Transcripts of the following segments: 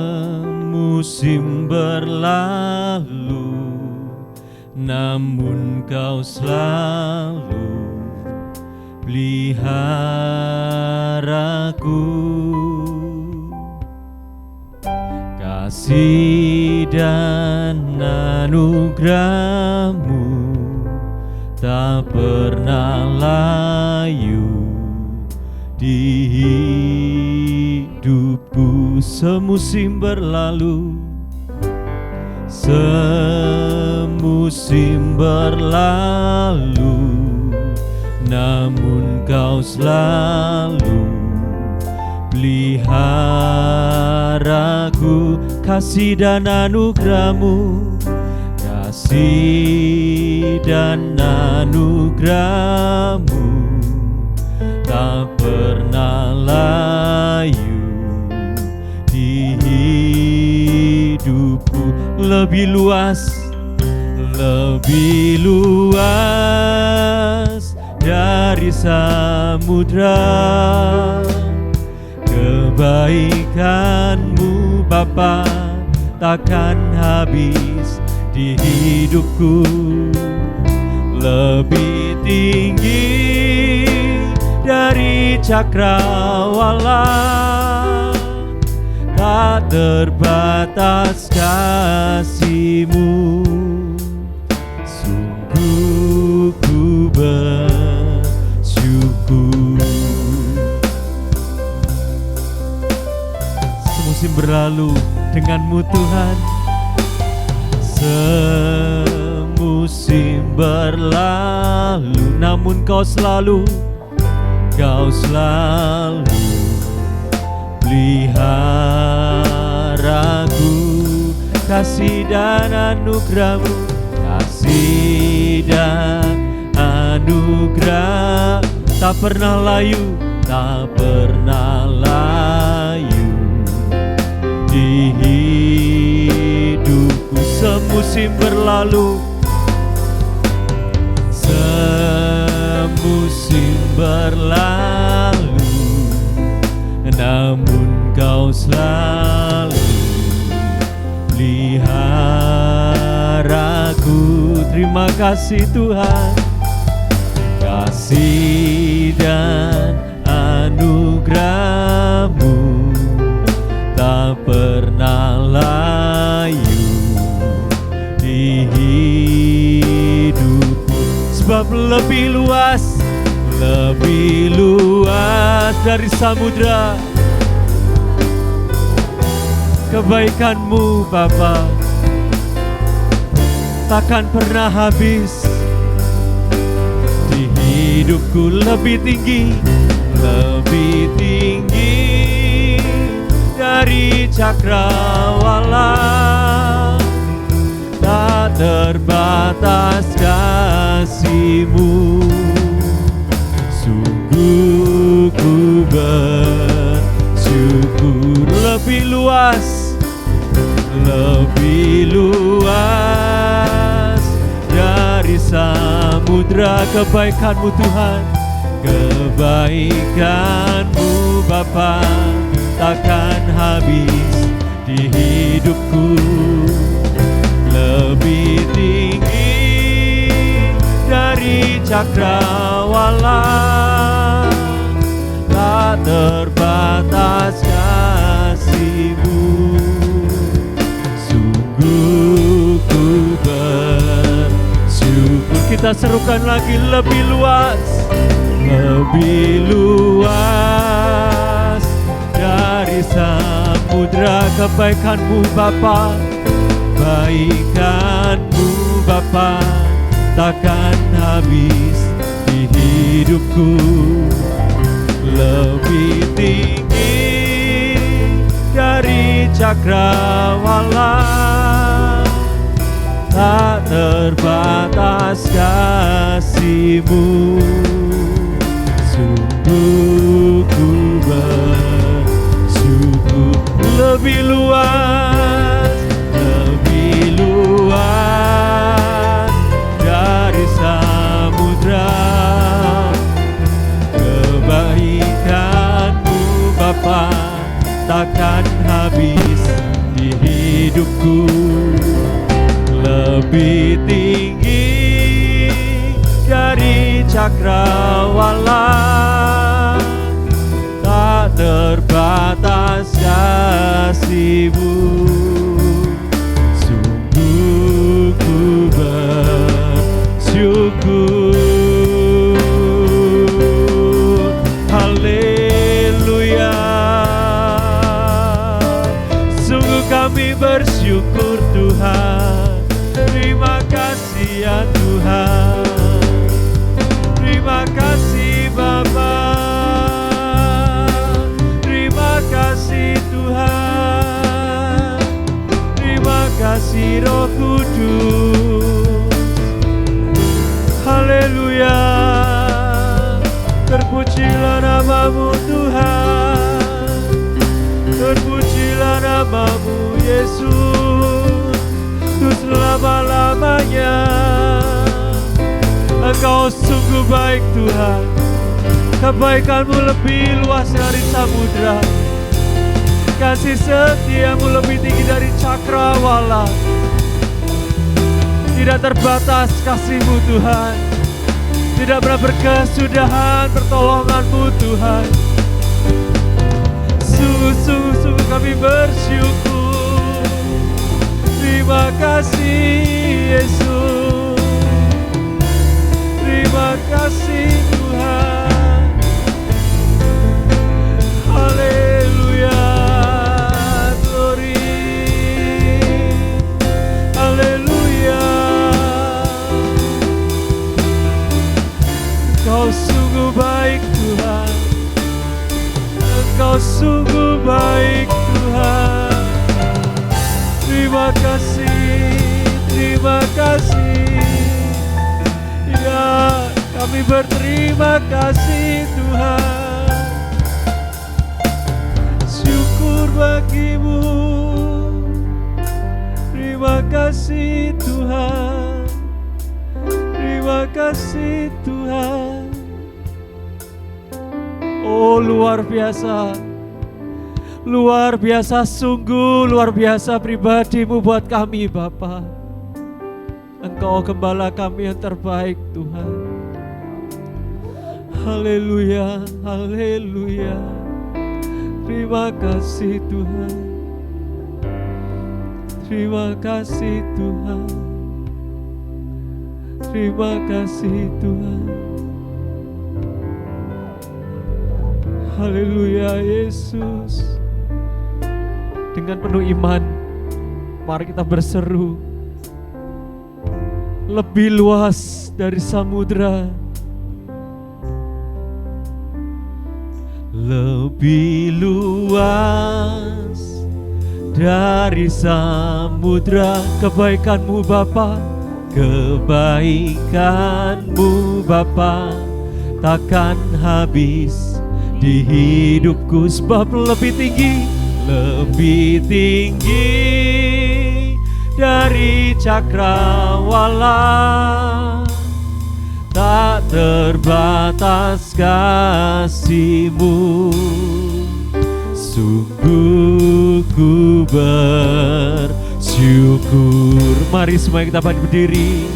Semusim berlalu, namun Kau selalu peliharaku. Kasih dan anugerah-Mu tak pernah layu di hidupku. Semusim berlalu, semusim berlalu, namun Kau selalu peliharaku. Kasih dan anugerah-Mu, kasih dan anugerah-Mu tak pernah layu di hidupku. Lebih luas dari samudra, kebaikan-Mu Bapa takkan habis di hidupku. Lebih tinggi dari cakrawala, tak terbatas kasih-Mu. Sungguh ku bersyukur. Semusim berlalu dengan-Mu Tuhan, semusim berlalu, namun Kau selalu peliharaku. Kasih dan anugerah-Mu, kasih dan anugerah tak pernah layu, tak pernah layu di hidupku. Semusim berlalu, semusim berlalu, namun Kau selalu peliharaku. Terima kasih Tuhan, kasih dan anugerah-Mu tak pernah layu di hidupku. Sebab lebih luas dari samudra, kebaikan-Mu Bapa takkan pernah habis di hidupku. Lebih tinggi dari cakrawala, tak terbatas kasih-Mu. Sungguh ku bersyukur. Lebih luas dari samudra, kebaikan-Mu Tuhan, kebaikan-Mu Bapa takkan habis di hidupku. Lebih tinggi dari cakrawala, tak terbatas kasih-Mu. Sungguh ku bersyukur. Kita serukan lagi, lebih luas dari samudra, kebaikan-Mu Bapa, kebaikan-Mu Bapa takkan habis di hidupku. Lebih tinggi dari cakrawala, tak terbatas kasih-Mu. Sungguh ku bersyukur. Lebih luas dari samudra, kebaikan-Mu Bapa takkan habis di hidupku. Lebih tinggi dari cakrawala, tak terbatas kasih-Mu. Sungguh ku bersyukur. Haleluya. Sungguh kami bersyukur Tuhan. Terima kasih ya Tuhan. Terima kasih Bapa. Terima kasih Tuhan. Terima kasih Roh Kudus. Haleluya. Terpujilah nama-Mu Tuhan. Terpujilah nama-Mu Yesus. Untuk selama-lamanya. Engkau sungguh baik Tuhan. Kebaikan-Mu lebih luas dari samudra. Kasih setia-Mu lebih tinggi dari cakrawala. Tidak terbatas kasih-Mu Tuhan. Tidak pernah berkesudahan pertolongan-Mu Tuhan. Sungguh-sungguh kami bersyukur. Terima kasih Yesus. Terima kasih Tuhan. Haleluya. Glory. Haleluya. Engkau sungguh baik Tuhan. Engkau sungguh baik Tuhan. Terima kasih. Terima kasih. Ya, kami berterima kasih Tuhan. Syukur bagi-Mu. Terima kasih Tuhan. Terima kasih Tuhan. Oh, luar biasa. Luar biasa, sungguh luar biasa pribadi-Mu buat kami Bapa. Engkau gembala kami yang terbaik Tuhan. Haleluya, haleluya. Terima kasih Tuhan. Terima kasih Tuhan. Terima kasih Tuhan. Haleluya Yesus. Dengan penuh iman, mari kita berseru. Lebih luas dari samudra. Lebih luas dari samudra. Kebaikan-Mu Bapa. Kebaikan-Mu Bapa takkan habis di hidupku. Sebab lebih tinggi. Lebih tinggi dari cakrawala, tak terbatas kasih-Mu. Sungguh ku bersyukur. Mari semua kita berdiri.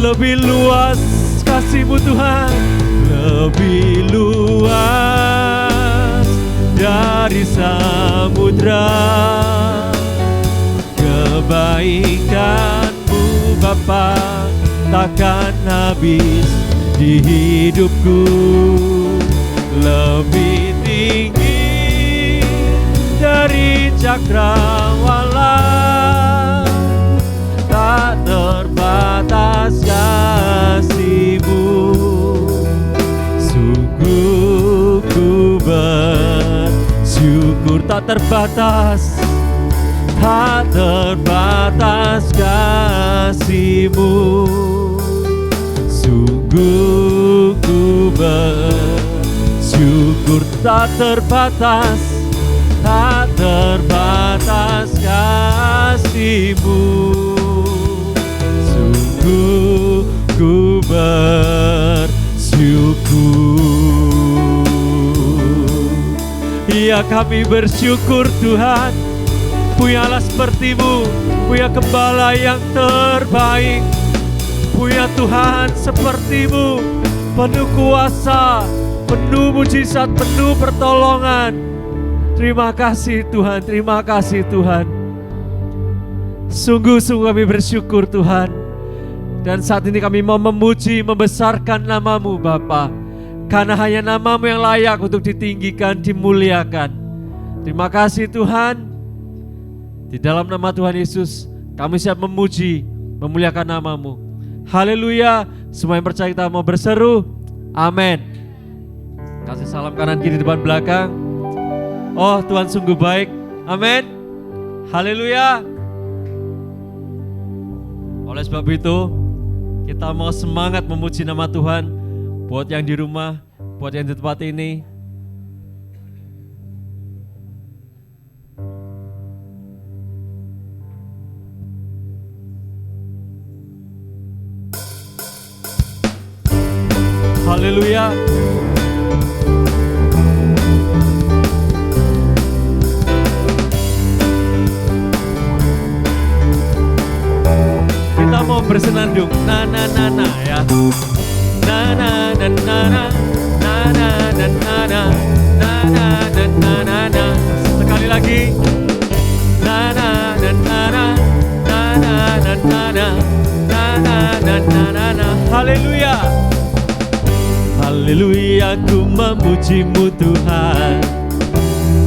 Lebih luas kasih-Mu Tuhan. Lebih luas dari samudra. Kebaikan-Mu Bapa takkan habis di hidupku. Lebih tinggi dari cakrawala, tak terbatas kasih-Mu. Sungguh ku bersyukur. Tak terbatas, tak terbatas kasih-Mu. Sungguh ku bersyukur. Tak terbatas, tak terbatas kasih-Mu. Sungguh ku bersyukur. Iya, kami bersyukur Tuhan, punya Allah seperti-Mu, punya gembala yang terbaik, punya Tuhan seperti-Mu, penuh kuasa, penuh mujizat, penuh pertolongan. Terima kasih Tuhan, terima kasih Tuhan. Sungguh-sungguh kami bersyukur Tuhan. Dan saat ini kami mau memuji, membesarkan nama-Mu Bapa, karena hanya nama-Mu yang layak untuk ditinggikan, dimuliakan. Terima kasih Tuhan. Di dalam nama Tuhan Yesus kami siap memuji, memuliakan nama-Mu. Haleluya. Semua yang percaya kita mau berseru amin. Kasih salam kanan kiri depan belakang. Oh, Tuhan sungguh baik. Amin. Haleluya. Oleh sebab itu kita mau semangat memuji nama Tuhan. Buat yang di rumah, buat yang di tempat ini, haleluya. Kita mau bersenandung, na na na na ya. Na na na na na na na na na na na na na na na na. Sekali lagi. Na na na na na na na na na na na na na na na. Haleluya. Haleluya, ku memuji-Mu Tuhan,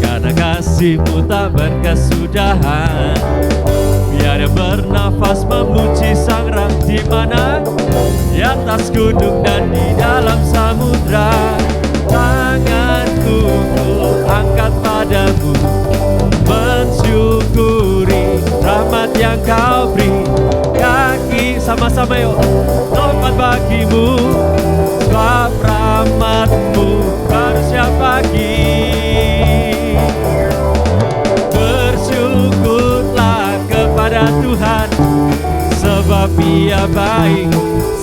karena kasih-Mu tak berkesudahan. Biar yang bernafas memuji Sang Rang, di mana? Di atas gunung dan di dalam samudra. Tanganku ku angkat padamu, mensyukuri rahmat yang Kau beri. Kaki sama-sama yuk, lompat bagimu, sebab rahmat-Mu baru setiap pagi. Bersyukurlah kepada Tuhan, sebab Ia baik,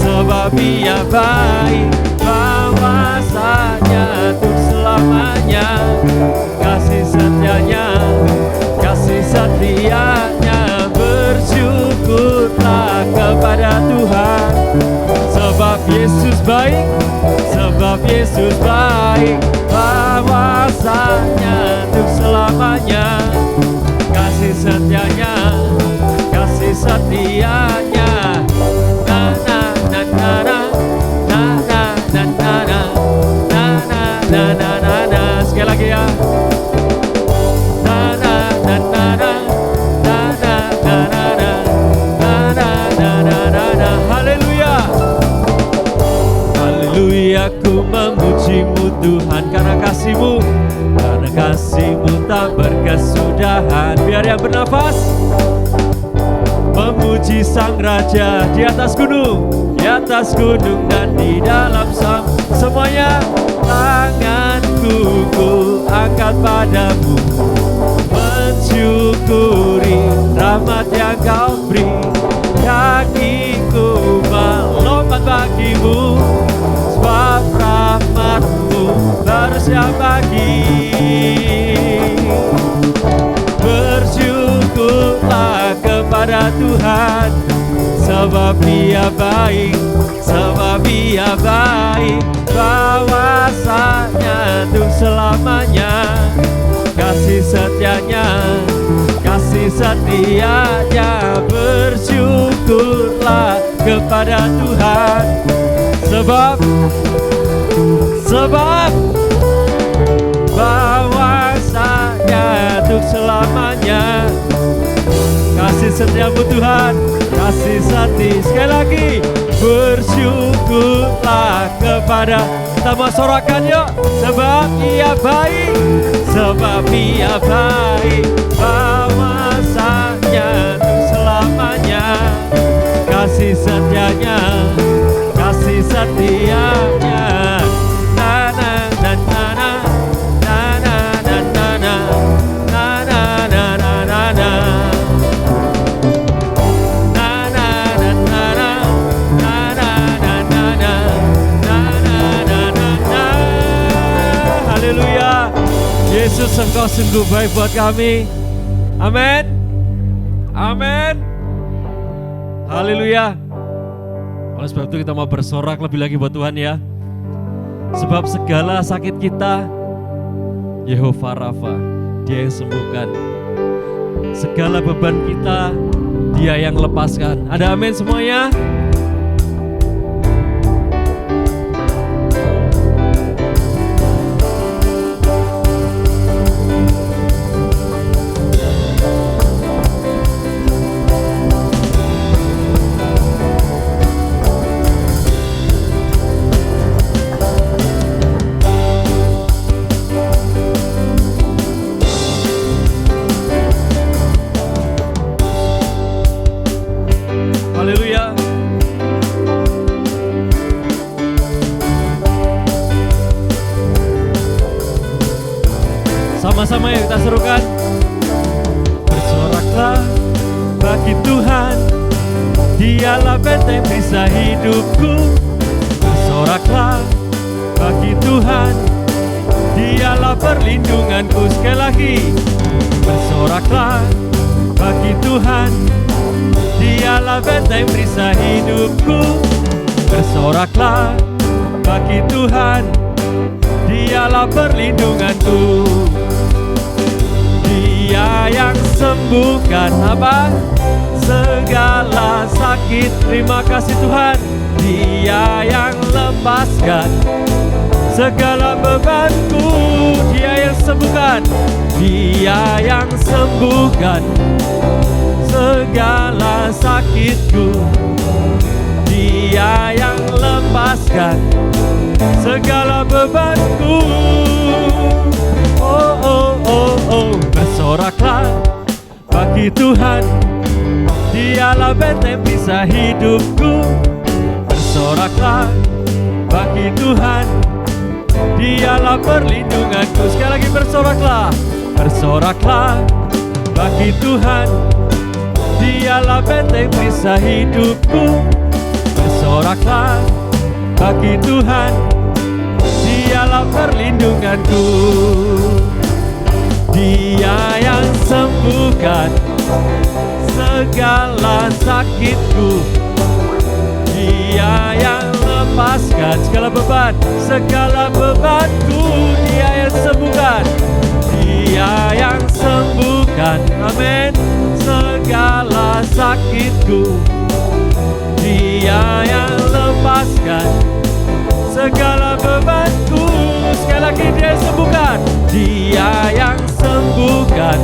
sebab Ia baik. Bahwasanya untuk selamanya, kasih setianya, kasih setianya. Bersyukurlah kepada Tuhan, sebab Yesus baik, sebab Yesus baik. Bahwasanya untuk selamanya, kasih setianya, kasih setianya. Na na na na na na na na na na na na na na. Sekali lagi ya. Na na na na na na na na na na na na na na. Haleluya. Haleluya, ku memuji-Mu Tuhan, karena kasih-Mu, karena kasih-Mu tak berkesudahan. Biar yang bernafas memuji Sang Raja di atas gunung, di atas gunung dan di dalam semuanya. Tanganku ku angkat padamu, mensyukuri rahmat yang Kau beri. Kakiku melompat bagimu, sebab rahmat-Mu baru setiap pagi. Bersyukurlah kepada Tuhan, sebab Ia baik, sebab Ia baik. Bahwasanya untuk selamanya, kasih setianya, kasih setianya. Bersyukurlah kepada Tuhan, sebab bahwasanya untuk selamanya, kasih setiamu Tuhan, kasih setia. Sekali lagi, bersyukurlah kepada, kita mau sorakan yuk. Sebab Ia baik, sebab Ia baik. Bahwasanya untuk selamanya, kasih setianya, kasih setianya. Na na na na na na na na na na na na na na na. Yesus, Engkau sungguh baik buat kami. Amin. Amin. Haleluya. Oleh sebab itu kita mau bersorak lebih lagi buat Tuhan ya. Sebab segala sakit kita, Yehova Rafa, Dia yang sembuhkan. Segala beban kita, Dia yang lepaskan. Ada amin semuanya? Sama-sama ya kita serukan. Bersoraklah bagi Tuhan, Dialah benteng perisai hidupku. Bersoraklah bagi Tuhan, Dialah perlindunganku. Sekali lagi. Bersoraklah bagi Tuhan, Dialah benteng perisai hidupku. Bersoraklah bagi Tuhan, Dialah perlindunganku. Dia yang sembuhkan apa? Segala sakit. Terima kasih Tuhan. Dia yang lepaskan segala bebanku. Dia yang sembuhkan. Dia yang sembuhkan segala sakitku. Dia yang lepaskan segala bebanku. Oh, oh, oh, oh. Bersoraklah bagi Tuhan, Dialah benteng perisai hidupku. Bersoraklah bagi Tuhan, Dialah perlindunganku. Sekali lagi bersoraklah. Bersoraklah bagi Tuhan, Dialah benteng perisai hidupku. Bersoraklah bagi Tuhan, Dialah perlindunganku. Dia yang sembuhkan segala sakitku. Dia yang lepaskan segala beban, segala bebanku. Dia yang sembuhkan. Dia yang sembuhkan, amin, segala sakitku. Dia yang lepaskan segala bebanku. Sekali lagi, Dia sembuhkan. Dia yang sembuhkan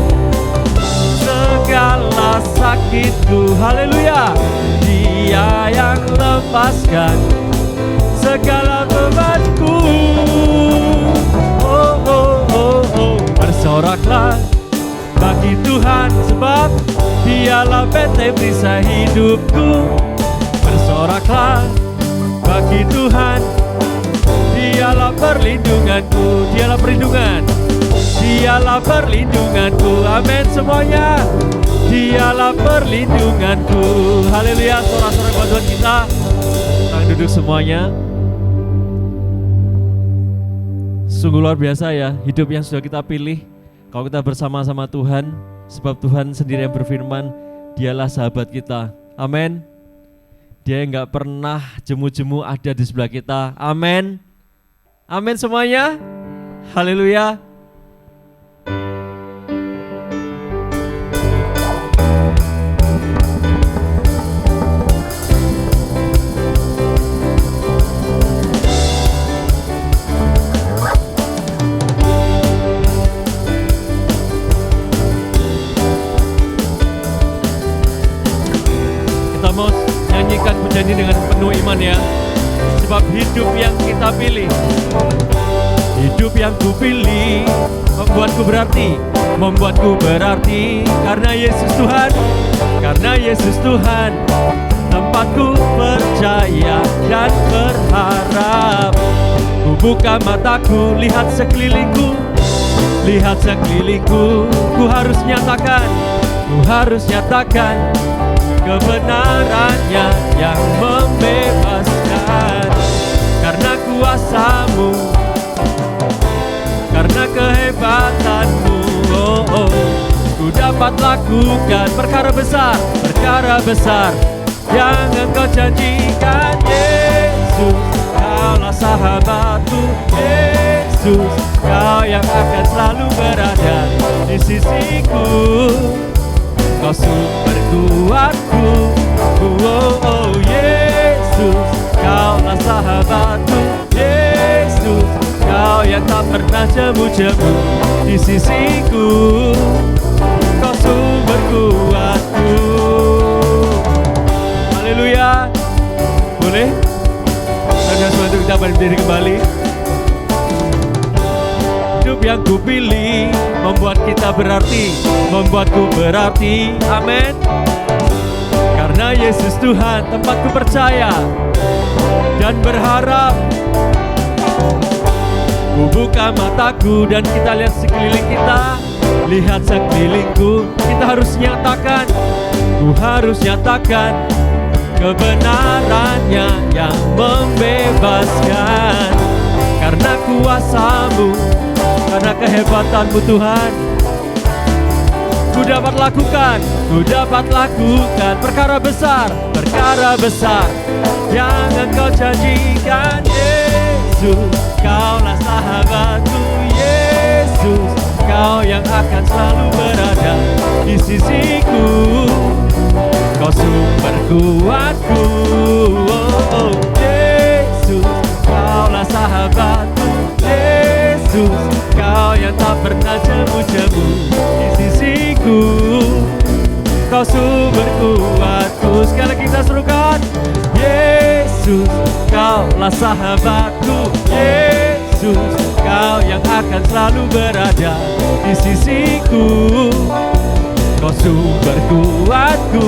segala sakitku. Haleluya. Dia yang lepaskan segala bebanku. Oh, oh, oh, oh. Bersoraklah bagi Tuhan, sebab Dialah benteng perisai hidupku. Bersoraklah bagi Tuhan, Dialah perlindunganku. Dialah perlindungan. Dialah perlindunganku. Amin semuanya. Dialah perlindunganku. Haleluya. Sorak-sorak buat Tuhan kita. Kita duduk semuanya. Sungguh luar biasa ya hidup yang sudah kita pilih. Kalau kita bersama-sama Tuhan, sebab Tuhan sendiri yang berfirman, Dialah sahabat kita. Amin. Dia yang gak pernah jemu-jemu ada di sebelah kita. Amin. Amin semuanya. Haleluya. Kita mau nyanyikan pujian dengan penuh iman ya. Sebab hidup yang kita pilih, hidup yang ku pilih, membuatku berarti, karena Yesus Tuhan, karena Yesus Tuhan, tempatku percaya dan berharap. Ku buka mataku, lihat sekelilingku, ku harus nyatakan kebenarannya yang membebaskan. Karena kuasa-Mu, karena kehebatanmu, dapat lakukan perkara besar yang Engkau janjikan. Yesus, Kaulah sahabatku. Yesus, Kau yang akan selalu berada di sisiku. Kau sumber kuatku. Oh Yesus, Kaulah sahabatku. Yesus, Kau yang tak pernah jemu-jemu di sisiku. Kau sumber kuatku. Haleluya. Boleh? Saudara semua kita berdiri kembali. Hidup yang kupilih membuat kita berarti, membuatku berarti. Amin. Karena Yesus Tuhan tempatku percaya dan berharap. Ku buka mataku dan kita lihat sekeliling kita. Lihat sekelilingku, kita harus nyatakan. Ku harus nyatakan kebenarannya yang membebaskan. Karena kuasa-Mu, karena kehebatanmu Tuhan, ku dapat lakukan perkara besar yang Engkau janjikan. Yesus, Kaulah sahabatku. Yesus, Kau yang akan selalu berada di sisiku. Kau sumber kuatku. Oh Yesus, Kaulah sahabatku. Yesus, Kau yang tak pernah jemu-jemu di sisiku. Kau sumber kuatku. Sekali lagi kita serukan. Yesus, Kaulah sahabatku. Yesus, Kau yang akan selalu berada di sisiku. Kau sumber kuatku.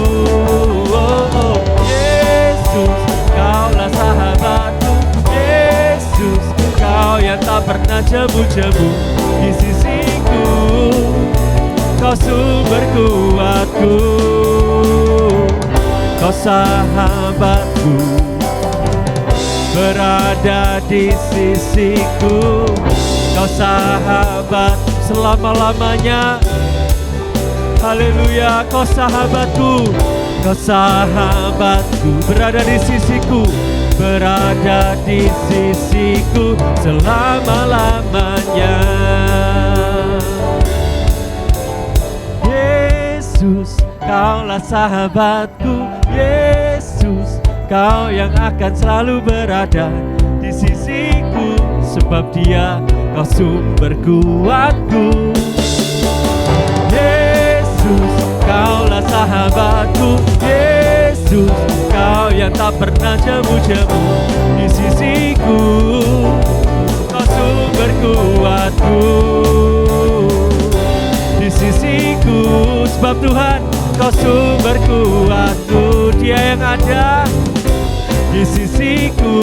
Oh Yesus, Kaulah sahabatku. Yesus, Kau yang tak pernah jemu-jemu di sisiku. Kau sumber kuatku. Kau sahabatku, berada di sisiku. Kau sahabat selama-lamanya. Haleluya. Kau sahabatku, Kau sahabatku, berada di sisiku, berada di sisiku selama-lamanya. Yesus, Kaulah sahabatku. Yesus, Kau yang akan selalu berada di sisiku. Sebab Dia, Kau sumber kuatku. Yesus, Kaulah sahabatku. Yesus, Kau yang tak pernah jemu-jemu di sisiku. Kau sumber kuatku di sisiku. Sebab Tuhan, Kau sumber kuatku. Dia yang ada di sisiku.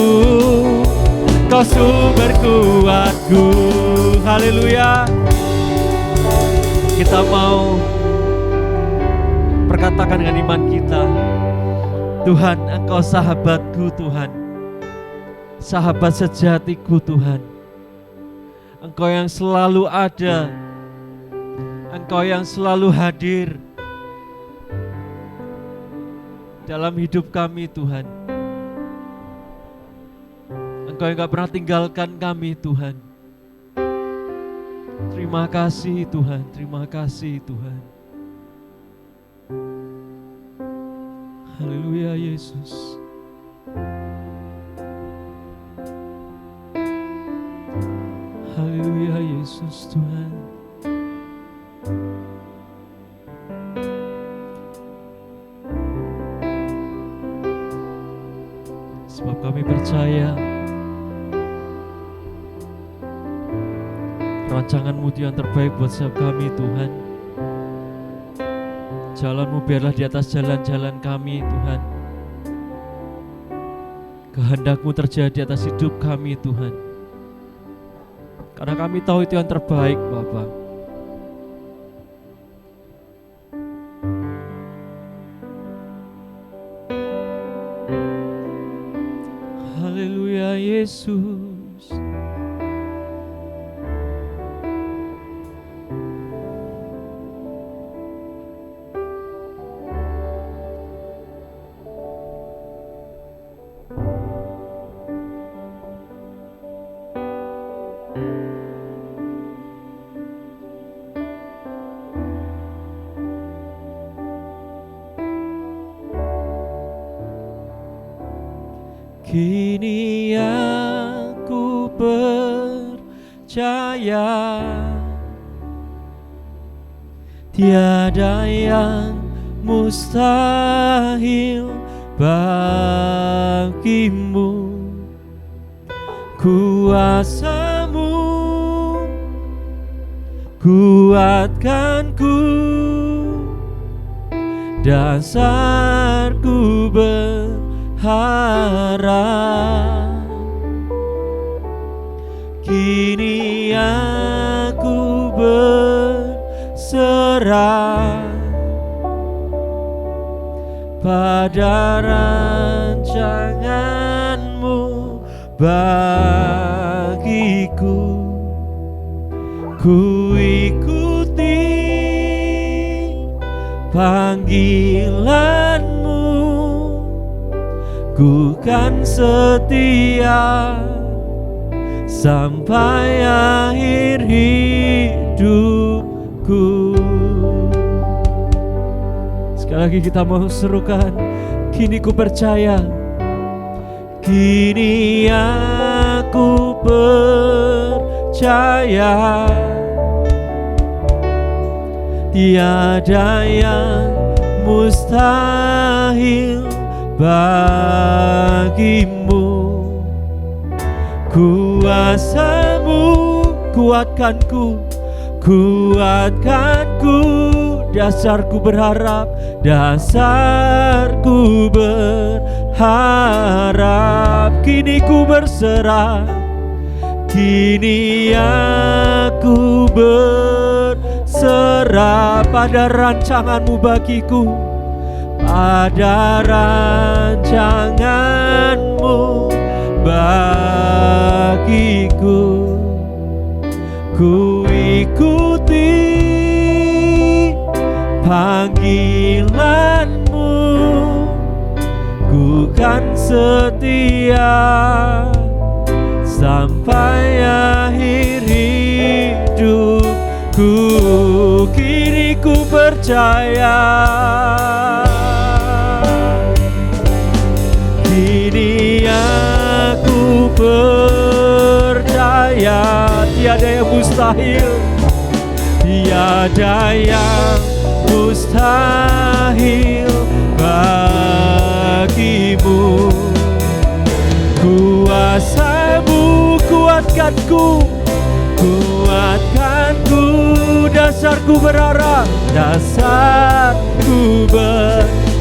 Kau sumber kuatku. Haleluya. Kita mau perkatakan dengan iman kita. Tuhan, Engkau sahabatku Tuhan. Sahabat sejatiku Tuhan. Engkau yang selalu ada. Engkau yang selalu hadir dalam hidup kami Tuhan. Engkau yang gak pernah tinggalkan kami Tuhan. Terima kasih Tuhan, terima kasih Tuhan. Haleluya Yesus. Haleluya Yesus Tuhan. Sebab kami percaya rancangan-Mu yang terbaik buat setiap kami Tuhan. Jalan-Mu biarlah di atas jalan-jalan kami Tuhan. Kehendak-Mu terjadi atas hidup kami Tuhan. Karena kami tahu itu yang terbaik Bapa. Haleluya Yesus. Kini aku percaya tiada yang mustahil bagimu. Kuasa-Mu kuatkanku, dasarku berharap. Kini aku berserah pada rancangan-Mu bagiku. Ku ikuti panggilan-Mu, ku kan setia sampai akhir hidupku. Sekali lagi kita mau serukan, kini ku percaya, kini aku percaya tiada yang mustahil bagimu. Kuasa-Mu kuatkanku, kuatkanku, dasarku berharap, dasarku berharap. Kini ku berserah, kini aku berserah pada rancangan-Mu bagiku, pada rancangan-Mu bagiku. Ku ikuti panggilan-Mu, ku kan setia sampai akhir hidupku. Kini ku percaya, kini aku percaya tiada yang mustahil, tiada yang mustahil bagimu. Kuasa-Mu kuatkanku, kuatkanku, dasarku berharap, dasarku berharap.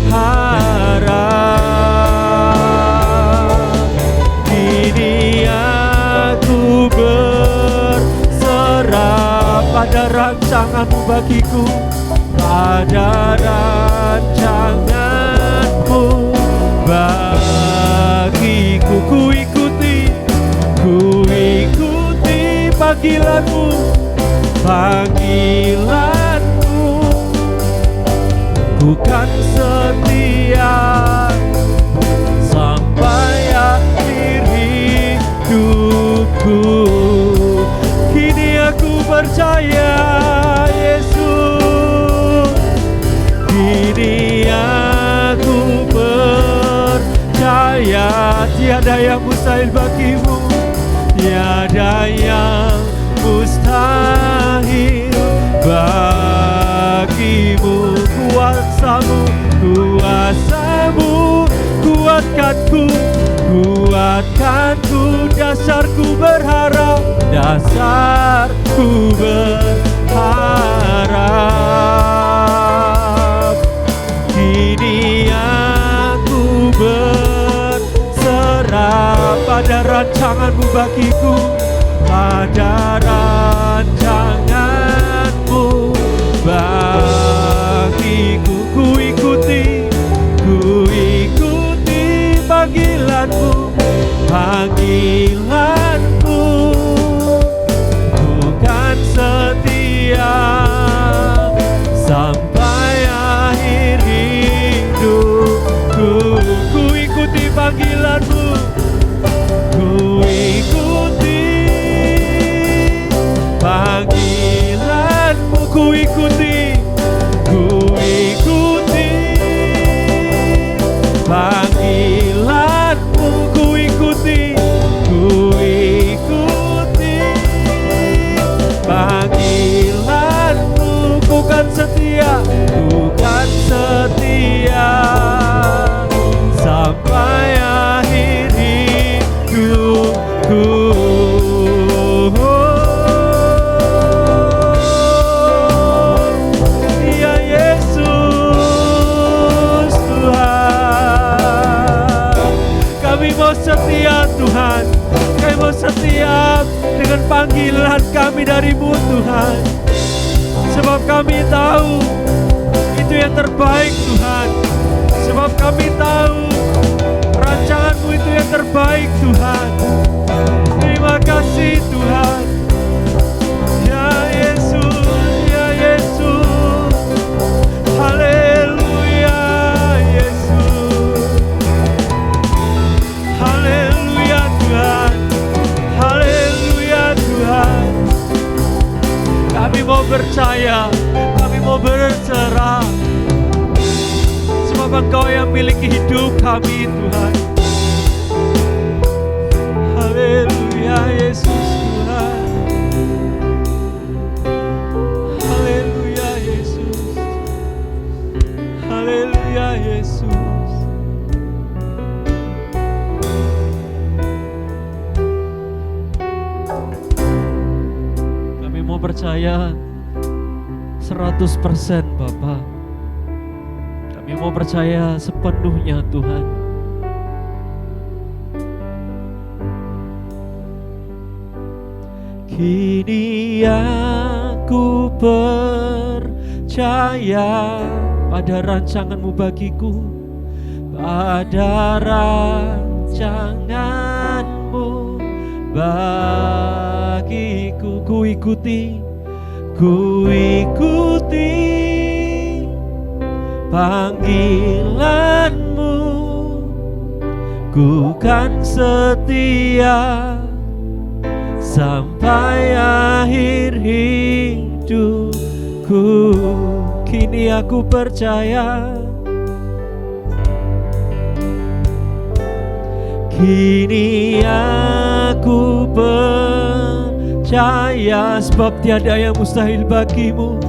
Kini aku berserah pada rancangan-Mu bagiku, pada rancangan-Mu bagiku. Ku ikuti panggilan-Mu, panggilan-Mu, ku kan setia sampai akhir hidupku. Kini aku percaya, Yesus, kini aku percaya tiada yang mustahil bagimu, tiada yang mustahil bagimu. Kuasa-Mu, kuasa-Mu kuatkanku, kuatkanku, dasarku berharap, dasarku berharap. Kini aku berserah pada rancangan-Mu bagiku, pada rancangan-Mu bagiku. Ku ikuti panggilan-Mu, panggilan-Mu, ku kan setia sampai akhir hidupku. Ku ikuti panggilan-Mu, ku ikuti panggilan-Mu, ku ikuti panggilan-Mu, ku Tuhan. Kami mau setia dengan panggilan kami dari-Mu Tuhan. Sebab kami tahu itu yang terbaik Tuhan. Sebab kami tahu rancangan-Mu itu yang terbaik Tuhan. Terima kasih Tuhan. Ya Yesus, ya Yesus. Haleluya Yesus. Haleluya Tuhan. Haleluya Tuhan. Kami mau percaya, kami mau berserah. Sebab Engkau yang miliki hidup kami Tuhan. Haleluya Yesus Tuhan. Haleluya Yesus. Haleluya Yesus. Kami mau percaya 100% Bapa. Kami mau percaya sepenuhnya Tuhan. Kini aku percaya pada rancangan-Mu bagiku, pada rancangan-Mu bagiku. Ku ikuti panggilan-Mu, ku kan setia sampai akhir hidupku. Kini aku percaya, kini aku percaya, sebab tiada yang mustahil bagimu,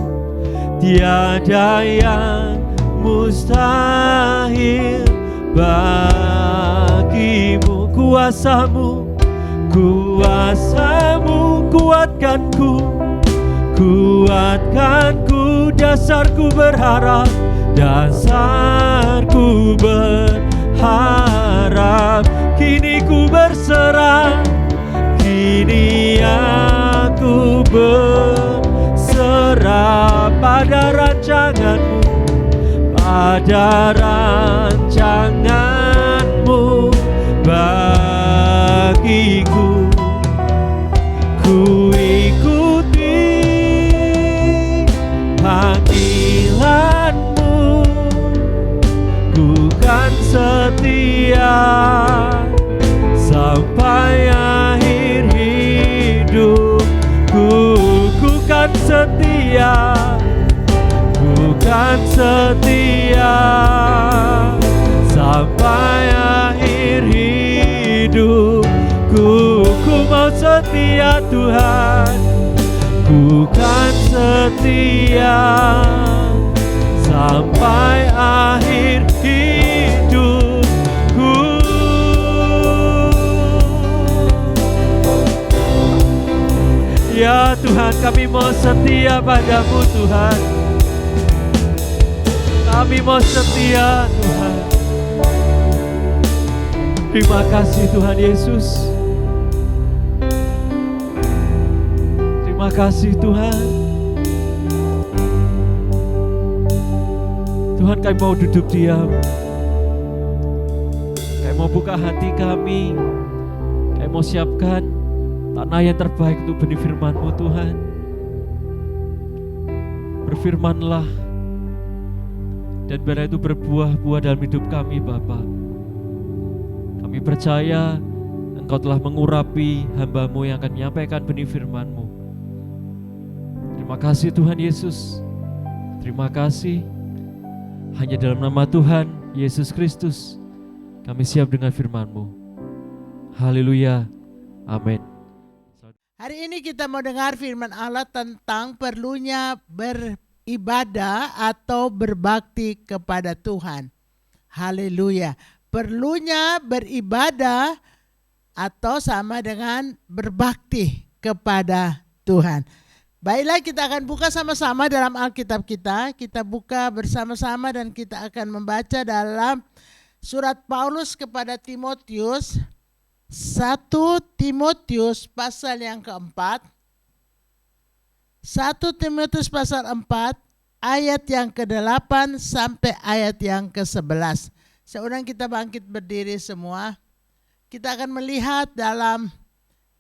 tiada yang mustahil bagimu. Kuasa-Mu kuatkanku, kuatkanku. Dasarku berharap, dasarku berharap. Kini ku berserah, kini aku berserah pada rancangan-Mu, pada rancangan-Mu bagiku. Ku ikuti panggilan-Mu, ku kan setia sampai akhir hidupku. Ku kan setia, ku kan setia sampai akhir hidupku. Ku mau setia Tuhan, ku kan setia sampai akhir hidupku. Ya Tuhan, kami mau setia padamu Tuhan. Kami mau setia Tuhan. Terima kasih Tuhan Yesus. Terima kasih Tuhan. Tuhan, kami mau duduk diam. Kami mau buka hati kami. Kami mau siapkan tanah yang terbaik untuk benih firman-Mu Tuhan. Berfirmanlah, dan biarlah itu berbuah-buah dalam hidup kami Bapa. Kami percaya Engkau telah mengurapi hamba-Mu yang akan menyampaikan benih firman-Mu. Terima kasih Tuhan Yesus. Terima kasih. Hanya dalam nama Tuhan Yesus Kristus kami siap dengan firman-Mu. Haleluya. Amin. Hari ini kita mau dengar firman Allah tentang perlunya beribadah atau berbakti kepada Tuhan. Haleluya. Perlunya beribadah atau sama dengan berbakti kepada Tuhan. Baiklah, kita akan buka sama-sama dalam Alkitab kita. Kita buka bersama-sama dan kita akan membaca dalam surat Paulus kepada Timotius 1 Timotius pasal yang keempat. 1 Timotius pasal 4 ayat yang ke-8 sampai ayat yang ke-11. Seorang kita bangkit berdiri semua. Kita akan melihat dalam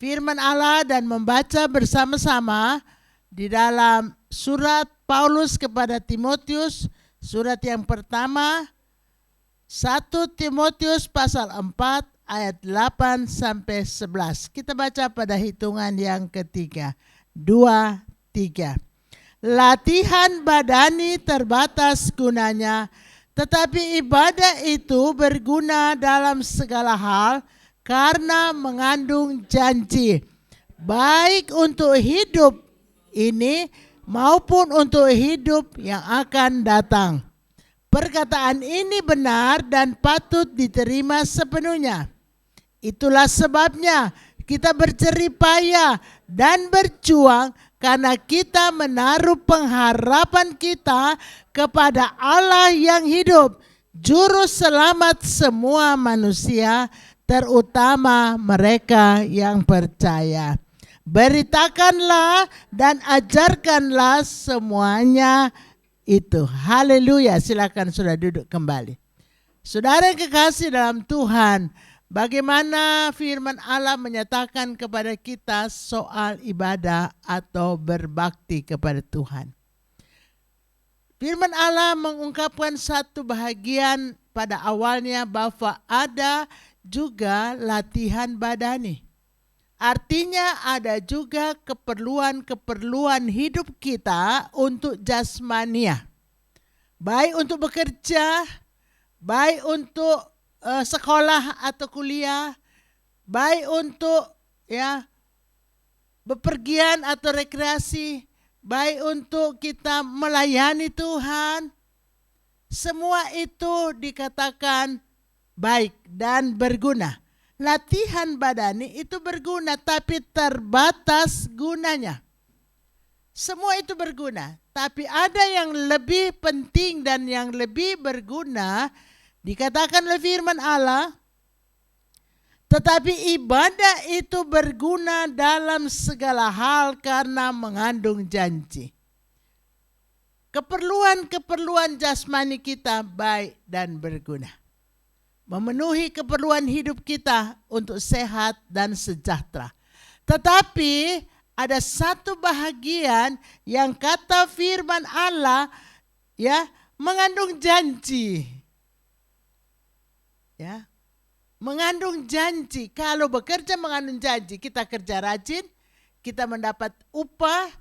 firman Allah dan membaca bersama-sama di dalam surat Paulus kepada Timotius, surat yang pertama, 1 Timotius pasal 4 ayat 8 sampai 11. Kita baca pada hitungan yang ketiga. 2, 3. Latihan badani terbatas gunanya, tetapi ibadah itu berguna dalam segala hal karena mengandung janji, baik untuk hidup ini maupun untuk hidup yang akan datang. Perkataan ini benar dan patut diterima sepenuhnya. Itulah sebabnya kita berjeripaya dan berjuang, karena kita menaruh pengharapan kita kepada Allah yang hidup, juru selamat semua manusia, terutama mereka yang percaya. Beritakanlah dan ajarkanlah semuanya itu. Haleluya. Silakan sudah duduk kembali. Saudara yang kekasih dalam Tuhan, bagaimana firman Allah menyatakan kepada kita soal ibadah atau berbakti kepada Tuhan. Firman Allah mengungkapkan satu bahagian pada awalnya bahwa ada juga latihan badani. Artinya ada juga keperluan-keperluan hidup kita untuk jasmania. Baik untuk bekerja, baik untuk sekolah atau kuliah, baik untuk bepergian atau rekreasi, baik untuk kita melayani Tuhan. Semua itu dikatakan baik dan berguna. Latihan badani itu berguna, tapi terbatas gunanya. Semua itu berguna, tapi ada yang lebih penting dan yang lebih berguna. Dikatakan oleh firman Allah, tetapi ibadah itu berguna dalam segala hal karena mengandung janji. Keperluan-keperluan jasmani kita baik dan berguna. Memenuhi keperluan hidup kita untuk sehat dan sejahtera. Tetapi ada satu bahagian yang kata firman Allah mengandung janji. Mengandung janji. Kalau bekerja mengandung janji, kita kerja rajin, kita mendapat upah,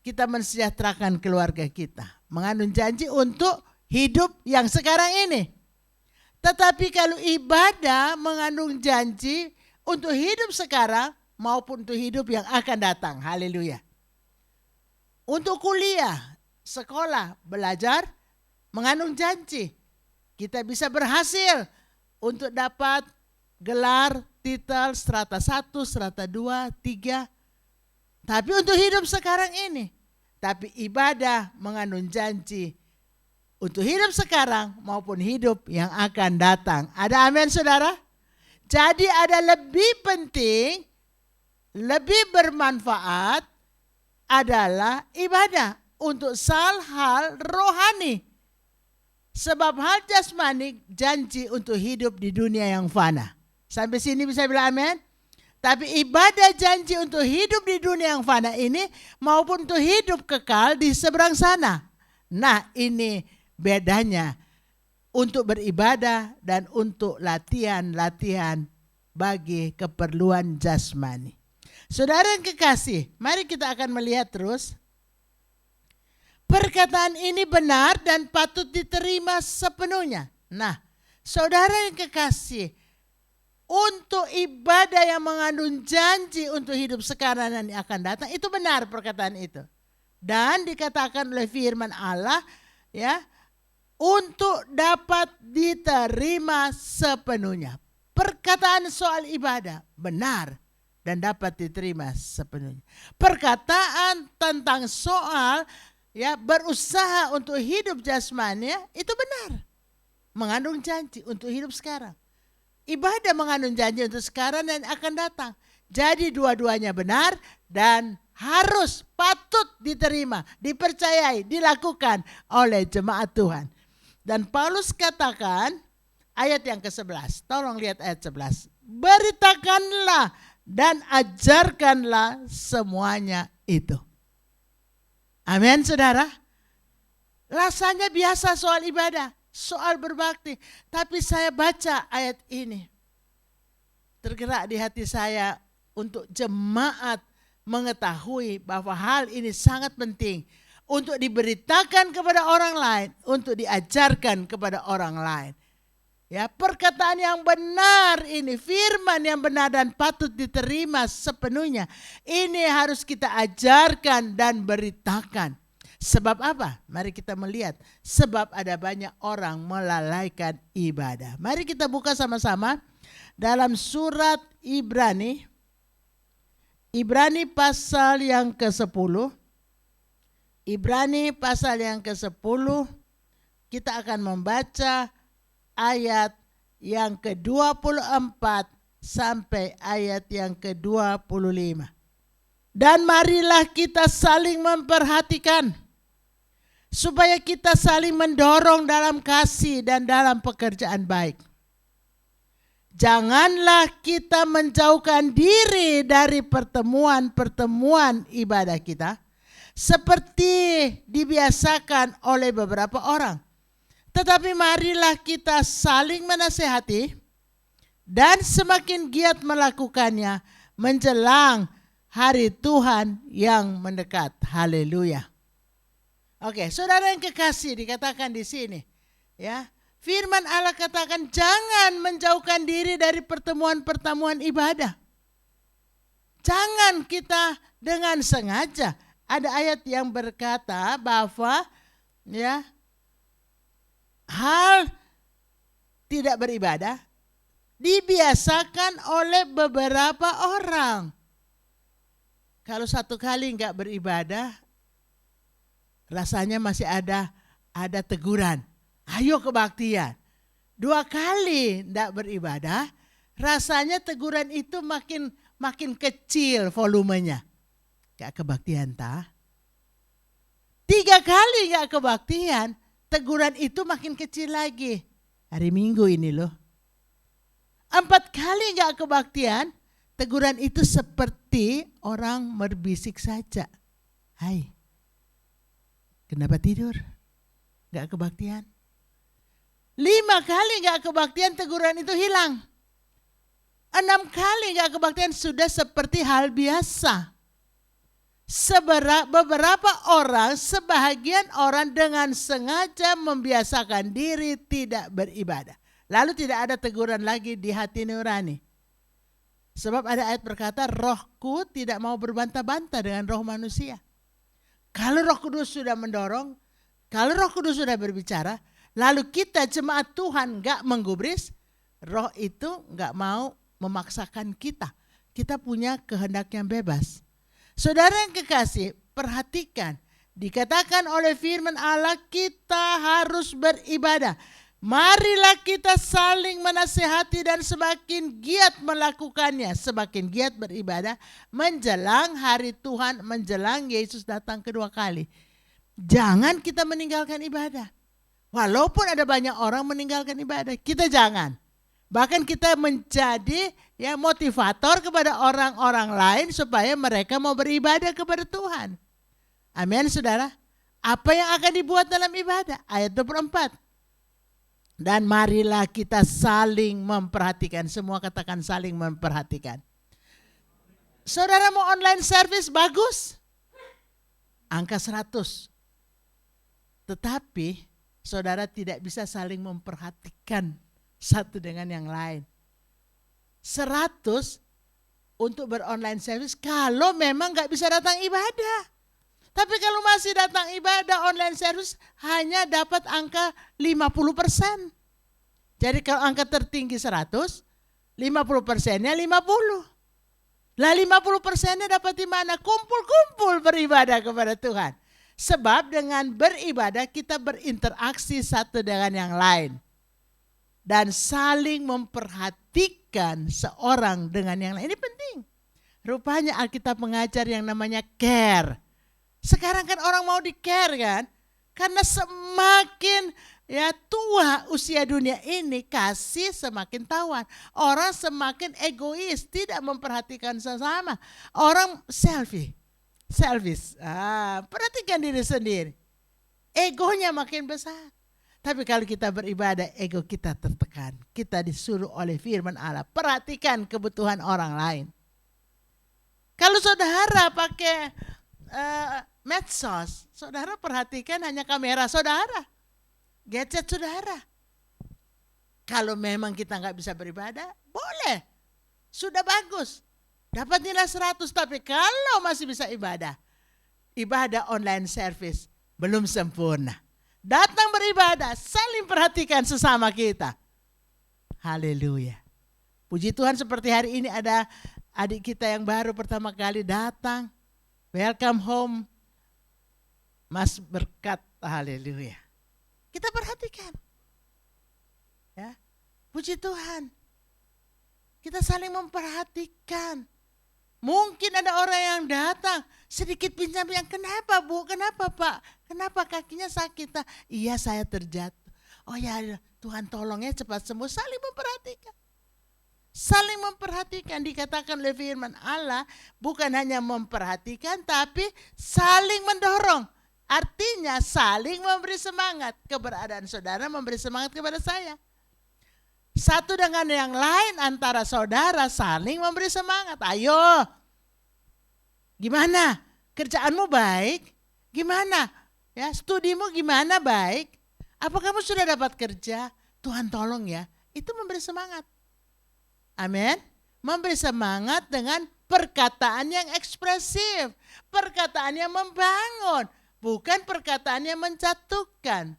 kita mensejahterakan keluarga kita. Mengandung janji untuk hidup yang sekarang ini. Tetapi kalau ibadah mengandung janji untuk hidup sekarang maupun untuk hidup yang akan datang. Haleluya. Untuk kuliah, sekolah, belajar mengandung janji. Kita bisa berhasil untuk dapat gelar, titel, strata 1, strata 2, 3. Tapi untuk hidup sekarang ini. Tapi ibadah mengandung janji untuk hidup sekarang maupun hidup yang akan datang. Ada amin saudara? Jadi ada lebih penting, lebih bermanfaat adalah ibadah untuk hal rohani. Sebab hal jasmani janji untuk hidup di dunia yang fana. Sampai sini bisa bilang amin? Tapi ibadah janji untuk hidup di dunia yang fana ini maupun untuk hidup kekal di seberang sana. Nah, ini bedanya untuk beribadah dan untuk latihan-latihan bagi keperluan jasmani. Saudara yang kekasih, mari kita akan melihat terus. Perkataan ini benar dan patut diterima sepenuhnya. Nah, saudara yang kekasih, untuk ibadah yang mengandung janji untuk hidup sekarang dan yang akan datang, itu benar perkataan itu. Dan dikatakan oleh firman Allah, untuk dapat diterima sepenuhnya. Perkataan soal ibadah benar dan dapat diterima sepenuhnya. Perkataan tentang soal berusaha untuk hidup jasmani itu benar. Mengandung janji untuk hidup sekarang. Ibadah mengandung janji untuk sekarang dan akan datang. Jadi dua-duanya benar dan harus patut diterima, dipercayai, dilakukan oleh jemaat Tuhan. Dan Paulus katakan ayat yang ke-11. Tolong lihat ayat 11. Beritakanlah dan ajarkanlah semuanya itu. Amin, saudara. Rasanya biasa soal ibadah, soal berbakti. Tapi saya baca ayat ini, tergerak di hati saya untuk jemaat mengetahui bahwa hal ini sangat penting untuk diberitakan kepada orang lain, untuk diajarkan kepada orang lain. Ya, perkataan yang benar ini, firman yang benar dan patut diterima sepenuhnya, ini harus kita ajarkan dan beritakan. Sebab apa? Mari kita melihat. Sebab ada banyak orang melalaikan ibadah. Mari kita buka sama-sama dalam surat Ibrani. Ibrani pasal yang ke-10. Ibrani pasal yang ke-10. Kita akan membaca ayat yang ke-24 sampai ayat yang ke-25. Dan marilah kita saling memperhatikan, supaya kita saling mendorong dalam kasih dan dalam pekerjaan baik. Janganlah kita menjauhkan diri dari pertemuan-pertemuan ibadah kita, seperti dibiasakan oleh beberapa orang. Tetapi marilah kita saling menasihati, dan semakin giat melakukannya menjelang hari Tuhan yang mendekat. Haleluya. Oke, saudara yang kekasih, dikatakan di sini, ya. Firman Allah katakan jangan menjauhkan diri dari pertemuan-pertemuan ibadah. Jangan kita dengan sengaja. Ada ayat yang berkata bahwa ya, hal tidak beribadah dibiasakan oleh beberapa orang. Kalau satu kali enggak beribadah, rasanya masih ada teguran. Ayo kebaktian. 2 kali enggak beribadah, rasanya teguran itu makin kecil volumenya. Enggak kebaktian tak? 3 kali enggak kebaktian, teguran itu makin kecil lagi. Hari Minggu ini loh. 4 kali enggak kebaktian, teguran itu seperti orang berbisik saja. Hai, kenapa tidur? Enggak kebaktian. 5 kali enggak kebaktian, teguran itu hilang. 6 kali enggak kebaktian, sudah seperti hal biasa. Beberapa orang, sebahagian orang dengan sengaja membiasakan diri tidak beribadah. Lalu tidak ada teguran lagi di hati nurani. Sebab ada ayat berkata, rohku tidak mau berbantah-bantah dengan roh manusia. Kalau Roh Kudus sudah mendorong, kalau Roh Kudus sudah berbicara, lalu kita jemaat Tuhan gak menggubris, roh itu gak mau memaksakan kita. Kita punya kehendak yang bebas. Saudara yang kekasih, perhatikan. Dikatakan oleh firman Allah, kita harus beribadah. Marilah kita saling menasihati dan semakin giat melakukannya. Semakin giat beribadah menjelang hari Tuhan, menjelang Yesus datang kedua kali. Jangan kita meninggalkan ibadah. Walaupun ada banyak orang meninggalkan ibadah, kita jangan. Bahkan kita menjadi ya motivator kepada orang-orang lain supaya mereka mau beribadah kepada Tuhan. Amin, saudara. Apa yang akan dibuat dalam ibadah? Ayat 24. Dan marilah kita saling memperhatikan. Semua katakan saling memperhatikan. Saudara mau online service, bagus. Angka 100. Tetapi saudara tidak bisa saling memperhatikan satu dengan yang lain. 100 untuk beronline service kalau memang gak bisa datang ibadah. Tapi kalau masih datang ibadah online service hanya dapat angka 50%. Jadi kalau angka tertinggi 100, 50%-nya 50. Lah 50%-nya dapat di mana? Kumpul-kumpul beribadah kepada Tuhan. Sebab dengan beribadah kita berinteraksi satu dengan yang lain. dan saling memperhatikan seorang dengan yang lain. Ini penting. Rupanya Alkitab mengajar yang namanya care. Sekarang kan orang mau di-care kan? Karena semakin tua usia dunia ini, kasih semakin tawar. Orang semakin egois, tidak memperhatikan sesama. Orang selfish. Perhatikan diri sendiri. Egonya makin besar. Tapi kalau kita beribadah, ego kita tertekan. Kita disuruh oleh firman Allah, perhatikan kebutuhan orang lain. Kalau saudara pakai medsos, saudara perhatikan hanya kamera saudara, gadget saudara. Kalau memang kita nggak bisa beribadah, boleh. Sudah bagus. Dapat nilai 100, tapi kalau masih bisa ibadah online service belum sempurna. Datang beribadah, saling perhatikan sesama kita. Haleluya. Puji Tuhan, seperti hari ini ada adik kita yang baru pertama kali datang. Welcome home, Mas Berkat. Haleluya. Kita perhatikan. Ya. Puji Tuhan. Kita saling memperhatikan. Mungkin ada orang yang datang sedikit pinjam, yang kenapa Bu, kenapa Pak, kenapa kakinya sakit? Iya, saya terjatuh. Oh ya, Tuhan tolong ya cepat sembuh. Saling memperhatikan. Saling memperhatikan, dikatakan oleh firman Allah, bukan hanya memperhatikan tapi saling mendorong. Artinya saling memberi semangat. Keberadaan saudara memberi semangat kepada saya. Satu dengan yang lain, antara saudara saling memberi semangat. Ayo, gimana? Kerjaanmu baik? Gimana? Ya, studimu gimana? Baik? Apa kamu sudah dapat kerja? Tuhan tolong ya. Itu memberi semangat. Amin. Memberi semangat dengan perkataan yang ekspresif, perkataan yang membangun, bukan perkataan yang menjatuhkan.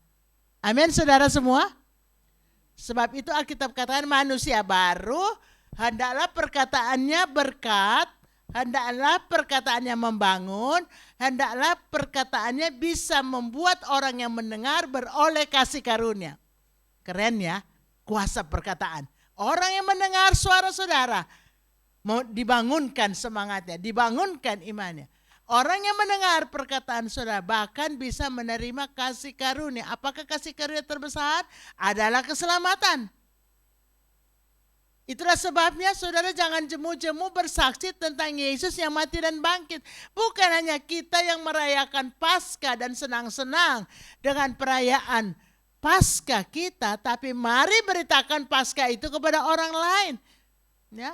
Amin, saudara semua. Sebab itu Alkitab katakan manusia baru hendaklah perkataannya berkat, hendaklah perkataannya membangun, hendaklah perkataannya bisa membuat orang yang mendengar beroleh kasih karunia. Keren ya, kuasa perkataan. Orang yang mendengar suara saudara mau dibangunkan semangatnya, dibangunkan imannya. Orang yang mendengar perkataan saudara bahkan bisa menerima kasih karunia. Apakah kasih karunia terbesar? Adalah keselamatan. Itulah sebabnya saudara jangan jemu-jemu bersaksi tentang Yesus yang mati dan bangkit. Bukan hanya kita yang merayakan Paskah dan senang-senang dengan perayaan Paskah kita, tapi mari beritakan Paskah itu kepada orang lain. Ya.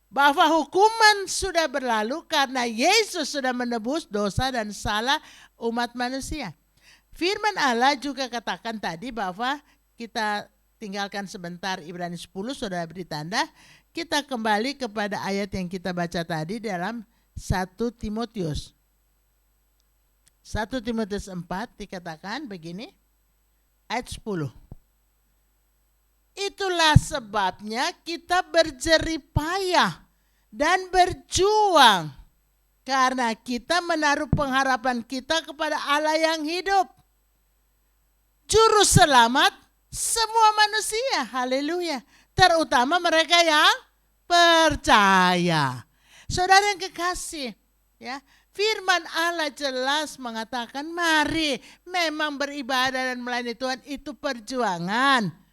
Bahwa hukuman sudah berlalu karena Yesus sudah menebus dosa dan salah umat manusia. Firman Allah juga katakan tadi bahwa kita tinggalkan sebentar Ibrani 10, saudara beri tanda. Kita kembali kepada ayat yang kita baca tadi dalam 1 Timotius. 1 Timotius 4 dikatakan begini, ayat 10. Itulah sebabnya kita berjerih payah dan berjuang karena kita menaruh pengharapan kita kepada Allah yang hidup, Juru Selamat semua manusia. Haleluya. Terutama mereka yang percaya. Saudara yang kekasih, ya, firman Allah jelas mengatakan mari memang beribadah dan melayani Tuhan itu perjuangan.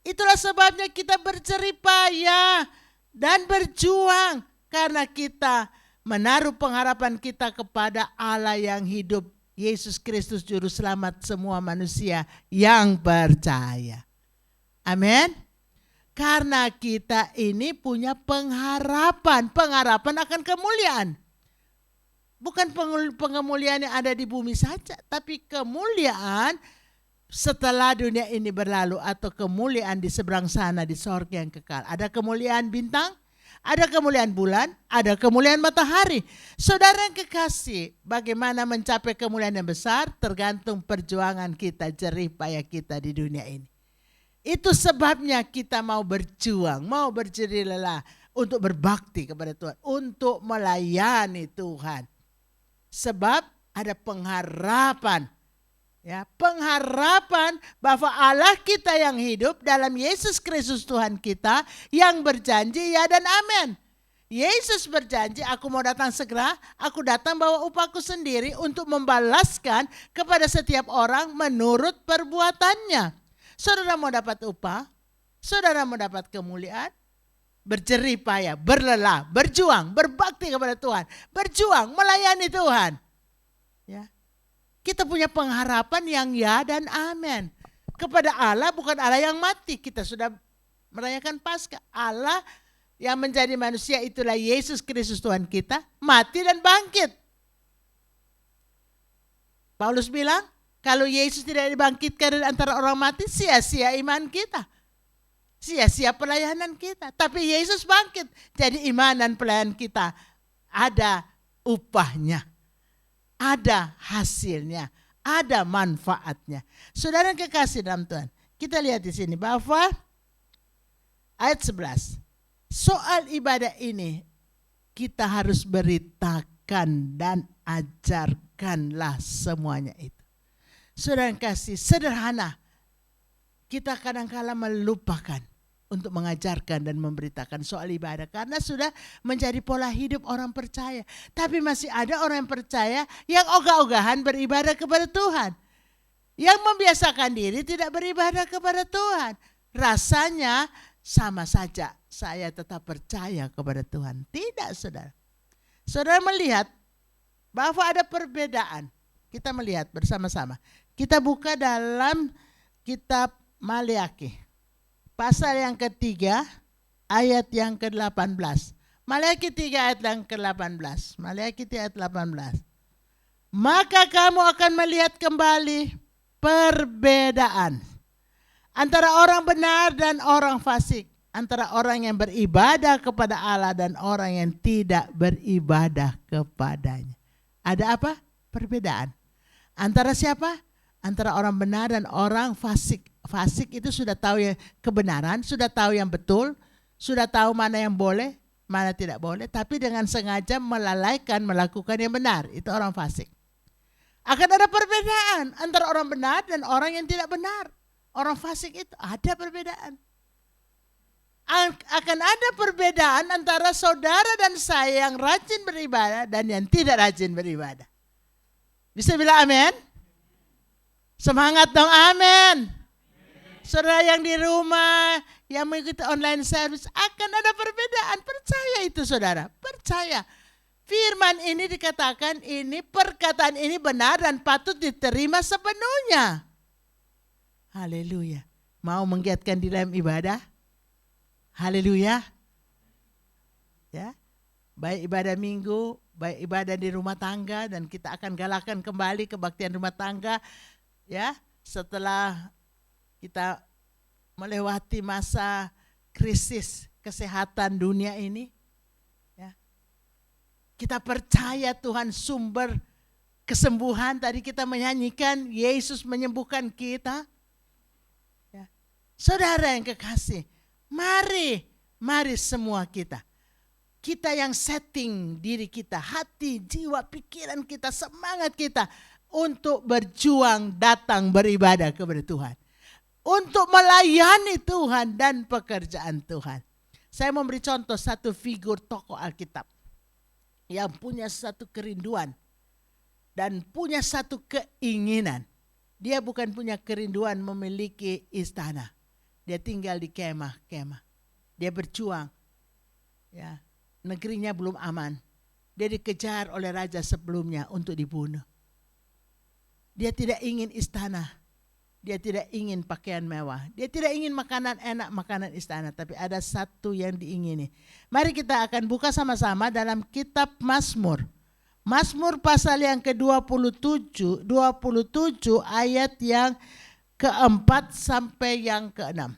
Itulah sebabnya kita berjerih payah dan berjuang karena kita menaruh pengharapan kita kepada Allah yang hidup, Yesus Kristus Juru Selamat semua manusia yang percaya. Amin. Karena kita ini punya pengharapan akan kemuliaan. Bukan pengemuliaan yang ada di bumi saja, tapi kemuliaan setelah dunia ini berlalu atau kemuliaan di seberang sana di sorga yang kekal. Ada kemuliaan bintang, ada kemuliaan bulan, ada kemuliaan matahari. Saudara yang kekasih, bagaimana mencapai kemuliaan yang besar tergantung perjuangan kita, jerih payah kita di dunia ini. Itu sebabnya kita mau berjuang, mau berjerih lelah untuk berbakti kepada Tuhan, untuk melayani Tuhan. Sebab ada pengharapan. Ya, pengharapan bahwa Allah kita yang hidup dalam Yesus Kristus Tuhan kita yang berjanji ya dan amin. Yesus berjanji, aku mau datang segera, aku datang bawa upahku sendiri untuk membalaskan kepada setiap orang menurut perbuatannya. Saudara mau dapat upah, saudara mau dapat kemuliaan, berjerih payah, berlelah, berjuang, berbakti kepada Tuhan, berjuang melayani Tuhan. Ya. Kita punya pengharapan yang ya dan amin. Kepada Allah bukan Allah yang mati. Kita sudah merayakan Paskah. Allah yang menjadi manusia itulah Yesus Kristus Tuhan kita, mati dan bangkit. Paulus bilang, kalau Yesus tidak dibangkitkan dari antara orang mati, sia-sia iman kita. Sia-sia pelayanan kita. Tapi Yesus bangkit. Jadi iman dan pelayanan kita ada upahnya. Ada hasilnya, ada manfaatnya. Saudara yang kekasih dalam Tuhan, kita lihat di sini bahwa ayat 11. Soal ibadah ini kita harus beritakan dan ajarkanlah semuanya itu. Saudara yang kasih, sederhana. Kita kadang-kala melupakan untuk mengajarkan dan memberitakan soal ibadah karena sudah menjadi pola hidup orang percaya. Tapi masih ada orang yang percaya yang ogah-ogahan beribadah kepada Tuhan, yang membiasakan diri tidak beribadah kepada Tuhan. Rasanya sama saja, saya tetap percaya kepada Tuhan. Tidak, saudara. Saudara melihat bahwa ada perbedaan. Kita melihat bersama-sama. Kita buka dalam kitab Maleakhi. Pasal yang ketiga, ayat yang ke-18. Maleakhi 3 ayat yang ke-18. Maleakhi 3 ayat 18. Maka kamu akan melihat kembali perbedaan antara orang benar dan orang fasik, antara orang yang beribadah kepada Allah dan orang yang tidak beribadah kepadanya. Ada apa? Perbedaan. Antara siapa? Antara orang benar dan orang fasik. Fasik itu sudah tahu yang kebenaran, sudah tahu yang betul, sudah tahu mana yang boleh, mana tidak boleh, tapi dengan sengaja melalaikan melakukan yang benar. Itu orang fasik. Akan ada perbedaan antara orang benar dan orang yang tidak benar. Orang fasik itu ada perbedaan. Akan ada perbedaan antara saudara dan saya yang rajin beribadah dan yang tidak rajin beribadah. Bisa bilang amin? Semangat dong, amin. Saudara yang di rumah, yang mengikuti online service, akan ada perbedaan. Percaya itu, saudara. Percaya. Firman ini dikatakan ini, perkataan ini benar dan patut diterima sepenuhnya. Haleluya. Mau menggiatkan di dalam ibadah? Haleluya. Ya. Baik ibadah minggu, baik ibadah di rumah tangga, dan kita akan galakan kembali kebaktian rumah tangga. Ya, setelah kita melewati masa krisis kesehatan dunia ini, ya, kita percaya Tuhan sumber kesembuhan. Tadi kita menyanyikan Yesus menyembuhkan kita. Ya. Saudara yang kekasih, mari semua kita yang setting diri kita, hati, jiwa, pikiran kita, semangat kita untuk berjuang datang beribadah kepada Tuhan. Untuk melayani Tuhan dan pekerjaan Tuhan. Saya memberi contoh satu figur tokoh Alkitab yang punya satu kerinduan dan punya satu keinginan. Dia bukan punya kerinduan memiliki istana. Dia tinggal di kemah-kemah. Dia berjuang. Ya, negerinya belum aman. Dia dikejar oleh raja sebelumnya untuk dibunuh. Dia tidak ingin istana. Dia tidak ingin pakaian mewah. Dia tidak ingin makanan enak, makanan istana. Tapi ada satu yang diingini. Mari kita akan buka sama-sama dalam kitab Mazmur. Mazmur pasal yang ke-27, 27 ayat yang ke-4 sampai yang ke-6.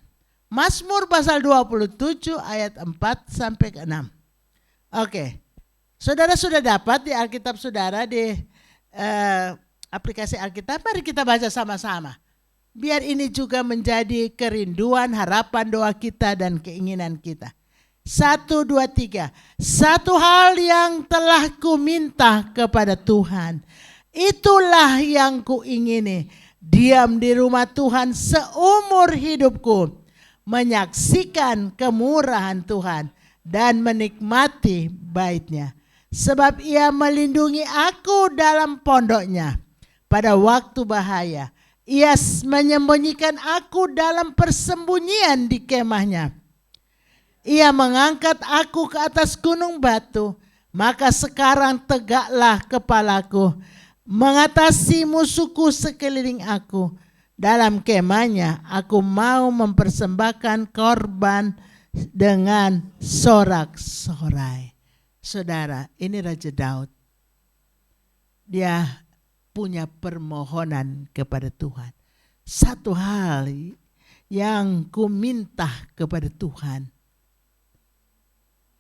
Mazmur pasal 27 ayat 4 sampai ke-6. Oke. Saudara sudah dapat di Alkitab saudara, di aplikasi Alkitab. Mari kita baca sama-sama. Biar ini juga menjadi kerinduan, harapan, doa kita dan keinginan kita. 1, 2, 3. Satu hal yang telah ku minta kepada Tuhan, itulah yang ku ingini, diam di rumah Tuhan seumur hidupku, menyaksikan kemurahan Tuhan dan menikmati bait-Nya. Sebab Ia melindungi aku dalam pondoknya pada waktu bahaya. Ia menyembunyikan aku dalam persembunyian di kemahnya. Ia mengangkat aku ke atas gunung batu. Maka sekarang tegaklah kepalaku, mengatasi musuhku sekeliling aku. Dalam kemahnya aku mau mempersembahkan korban dengan sorak-sorai. Saudara, ini Raja Daud. Dia punya permohonan kepada Tuhan. Satu hal yang ku minta kepada Tuhan.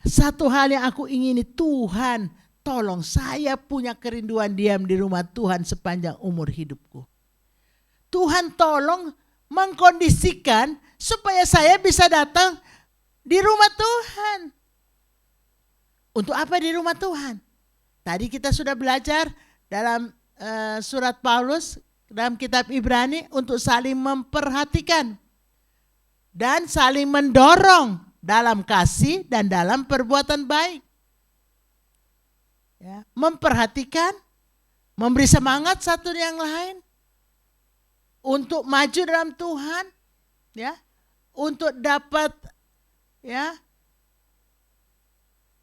Satu hal yang aku ingini, Tuhan tolong saya punya kerinduan diam di rumah Tuhan sepanjang umur hidupku. Tuhan tolong mengkondisikan supaya saya bisa datang di rumah Tuhan. Untuk apa di rumah Tuhan? Tadi kita sudah belajar dalam surat Paulus dalam kitab Ibrani untuk saling memperhatikan dan saling mendorong dalam kasih dan dalam perbuatan baik. Ya, memperhatikan, memberi semangat satu yang lain untuk maju dalam Tuhan, ya, untuk dapat, ya,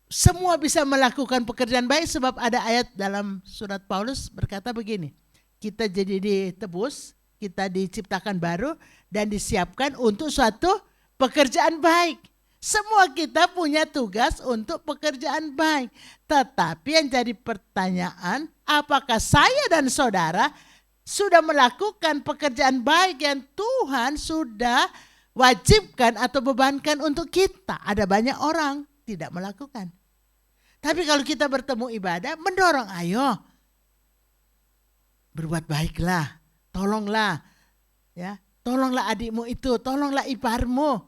semua bisa melakukan pekerjaan baik. Sebab ada ayat dalam surat Paulus berkata begini, kita jadi ditebus, kita diciptakan baru dan disiapkan untuk suatu pekerjaan baik. Semua kita punya tugas untuk pekerjaan baik. Tetapi yang jadi pertanyaan, apakah saya dan saudara sudah melakukan pekerjaan baik yang Tuhan sudah wajibkan atau bebankan untuk kita? Ada banyak orang tidak melakukan. Tapi kalau kita bertemu ibadah, mendorong, ayo berbuat baiklah, tolonglah, ya, tolonglah adikmu itu, tolonglah iparmu.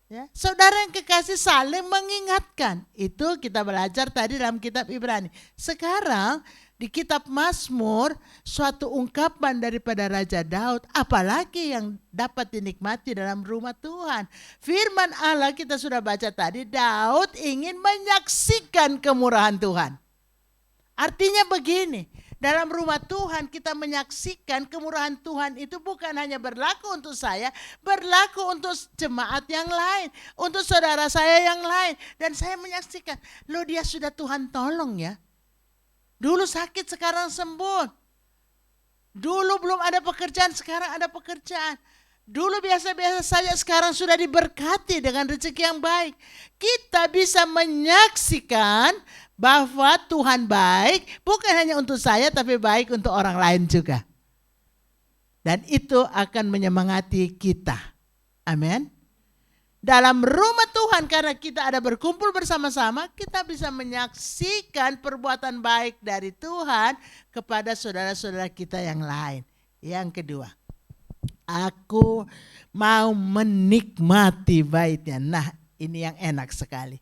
Ya, saudara yang kekasih, saling mengingatkan. Itu kita belajar tadi dalam kitab Ibrani. Sekarang di kitab Mazmur, suatu ungkapan daripada Raja Daud, apalagi yang dapat dinikmati dalam rumah Tuhan. Firman Allah kita sudah baca tadi, Daud ingin menyaksikan kemurahan Tuhan. Artinya begini, dalam rumah Tuhan kita menyaksikan kemurahan Tuhan itu bukan hanya berlaku untuk saya, berlaku untuk jemaat yang lain, untuk saudara saya yang lain. Dan saya menyaksikan, loh dia sudah Tuhan tolong ya. Dulu sakit sekarang sembuh. Dulu belum ada pekerjaan, sekarang ada pekerjaan. Dulu biasa-biasa saja, sekarang sudah diberkati dengan rezeki yang baik. Kita bisa menyaksikan bahwa Tuhan baik bukan hanya untuk saya tapi baik untuk orang lain juga. Dan itu akan menyemangati kita. Amin. Dalam rumah Tuhan karena kita ada berkumpul bersama-sama, kita bisa menyaksikan perbuatan baik dari Tuhan kepada saudara-saudara kita yang lain. Yang kedua, aku mau menikmati baitnya. Nah, ini yang enak sekali.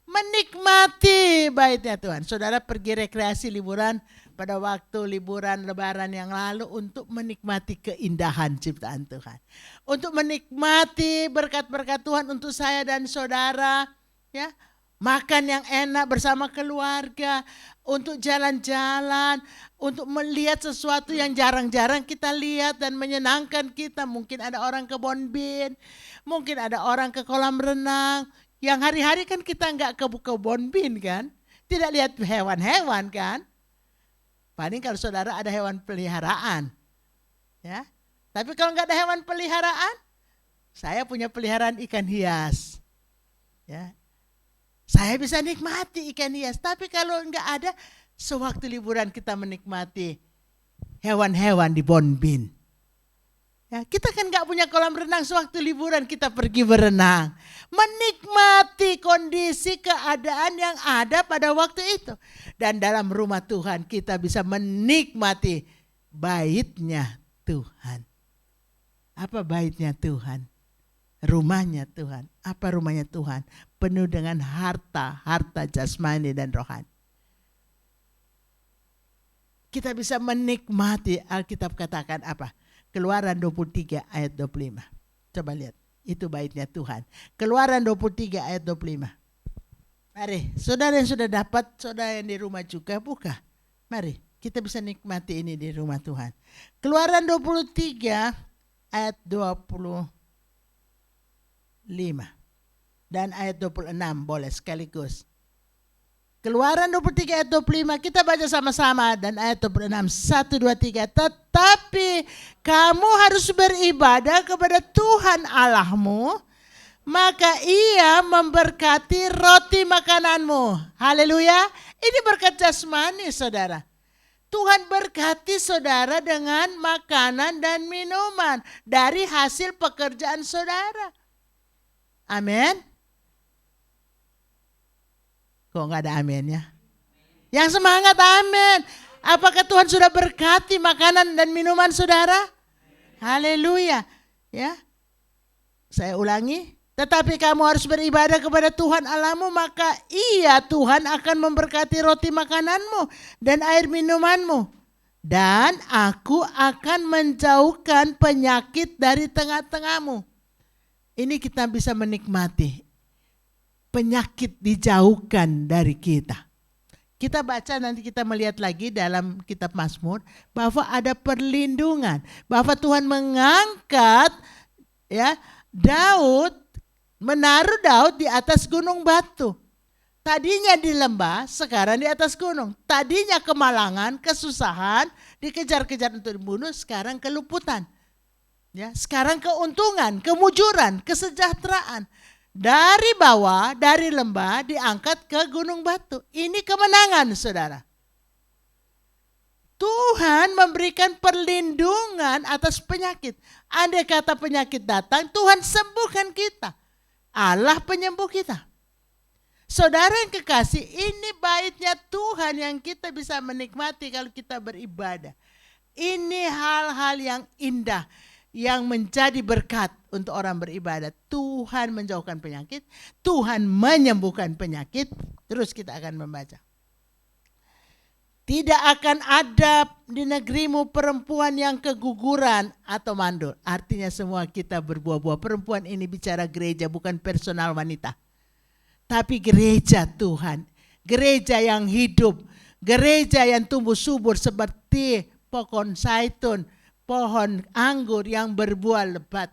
Menikmati baitnya Tuhan. Saudara pergi rekreasi liburan pada waktu liburan lebaran yang lalu untuk menikmati keindahan ciptaan Tuhan. Untuk menikmati berkat-berkat Tuhan untuk saya dan saudara, ya. Makan yang enak bersama keluarga, untuk jalan-jalan, untuk melihat sesuatu yang jarang-jarang kita lihat dan menyenangkan kita. Mungkin ada orang ke Bonbin, mungkin ada orang ke kolam renang. Yang hari-hari kan kita nggak ke Bonbin kan, tidak lihat hewan-hewan kan. Paling kalau saudara ada hewan peliharaan, ya. Tapi kalau nggak ada hewan peliharaan, saya punya peliharaan ikan hias, ya. Saya bisa nikmati ikan hias. Tapi kalau nggak ada, sewaktu liburan kita menikmati hewan-hewan di Bonbin. Ya, kita kan nggak punya kolam renang, sewaktu liburan kita pergi berenang. Menikmati kondisi keadaan yang ada pada waktu itu. Dan dalam rumah Tuhan kita bisa menikmati baitnya Tuhan. Apa baitnya Tuhan? Rumahnya Tuhan. Apa rumahnya Tuhan? Penuh dengan harta jasmani dan rohani. Kita bisa menikmati, Alkitab katakan apa? Keluaran 23 ayat 25. Coba lihat, itu baitnya Tuhan. Keluaran 23 ayat 25. Mari, saudara yang sudah dapat, saudara yang di rumah juga buka. Mari, kita bisa nikmati ini di rumah Tuhan. Keluaran 23 ayat 25 dan ayat 26 boleh sekaligus. Keluaran 23 ayat 25 kita baca sama-sama, dan ayat 26 1, 2, 3. Tetapi kamu harus beribadah kepada Tuhan Allahmu, maka Ia memberkati roti makananmu. Haleluya. Ini berkat jasmani, saudara. Tuhan berkati saudara dengan makanan dan minuman dari hasil pekerjaan saudara. Amin. Kok nggak ada amin ya? Yang semangat amin. Apakah Tuhan sudah berkati makanan dan minuman saudara? Haleluya. Ya. Saya ulangi. Tetapi kamu harus beribadah kepada Tuhan Allahmu, maka Ia Tuhan akan memberkati roti makananmu dan air minumanmu. Dan aku akan menjauhkan penyakit dari tengah-tengahmu. Ini kita bisa menikmati. Penyakit dijauhkan dari kita. Kita baca, nanti kita melihat lagi dalam kitab Mazmur bahwa ada perlindungan, bahwa Tuhan mengangkat ya Daud, menaruh Daud di atas gunung batu. Tadinya di lembah, sekarang di atas gunung. Tadinya kemalangan, kesusahan, dikejar-kejar untuk dibunuh, sekarang keluputan. Ya, sekarang keuntungan, kemujuran, kesejahteraan. Dari bawah, dari lembah diangkat ke gunung batu. Ini kemenangan, saudara. Tuhan memberikan perlindungan atas penyakit. Andai kata penyakit datang, Tuhan sembuhkan kita. Allah penyembuh kita. Saudara yang kekasih, ini baitnya Tuhan yang kita bisa menikmati kalau kita beribadah. Ini hal-hal yang indah, yang menjadi berkat untuk orang beribadah. Tuhan menjauhkan penyakit, Tuhan menyembuhkan penyakit. Terus kita akan membaca. Tidak akan ada di negerimu perempuan yang keguguran atau mandul. Artinya semua kita berbuah-buah. Perempuan ini bicara gereja, bukan personal wanita. Tapi gereja Tuhan. Gereja yang hidup. Gereja yang tumbuh subur seperti pohon zaitun, pohon anggur yang berbuah lebat.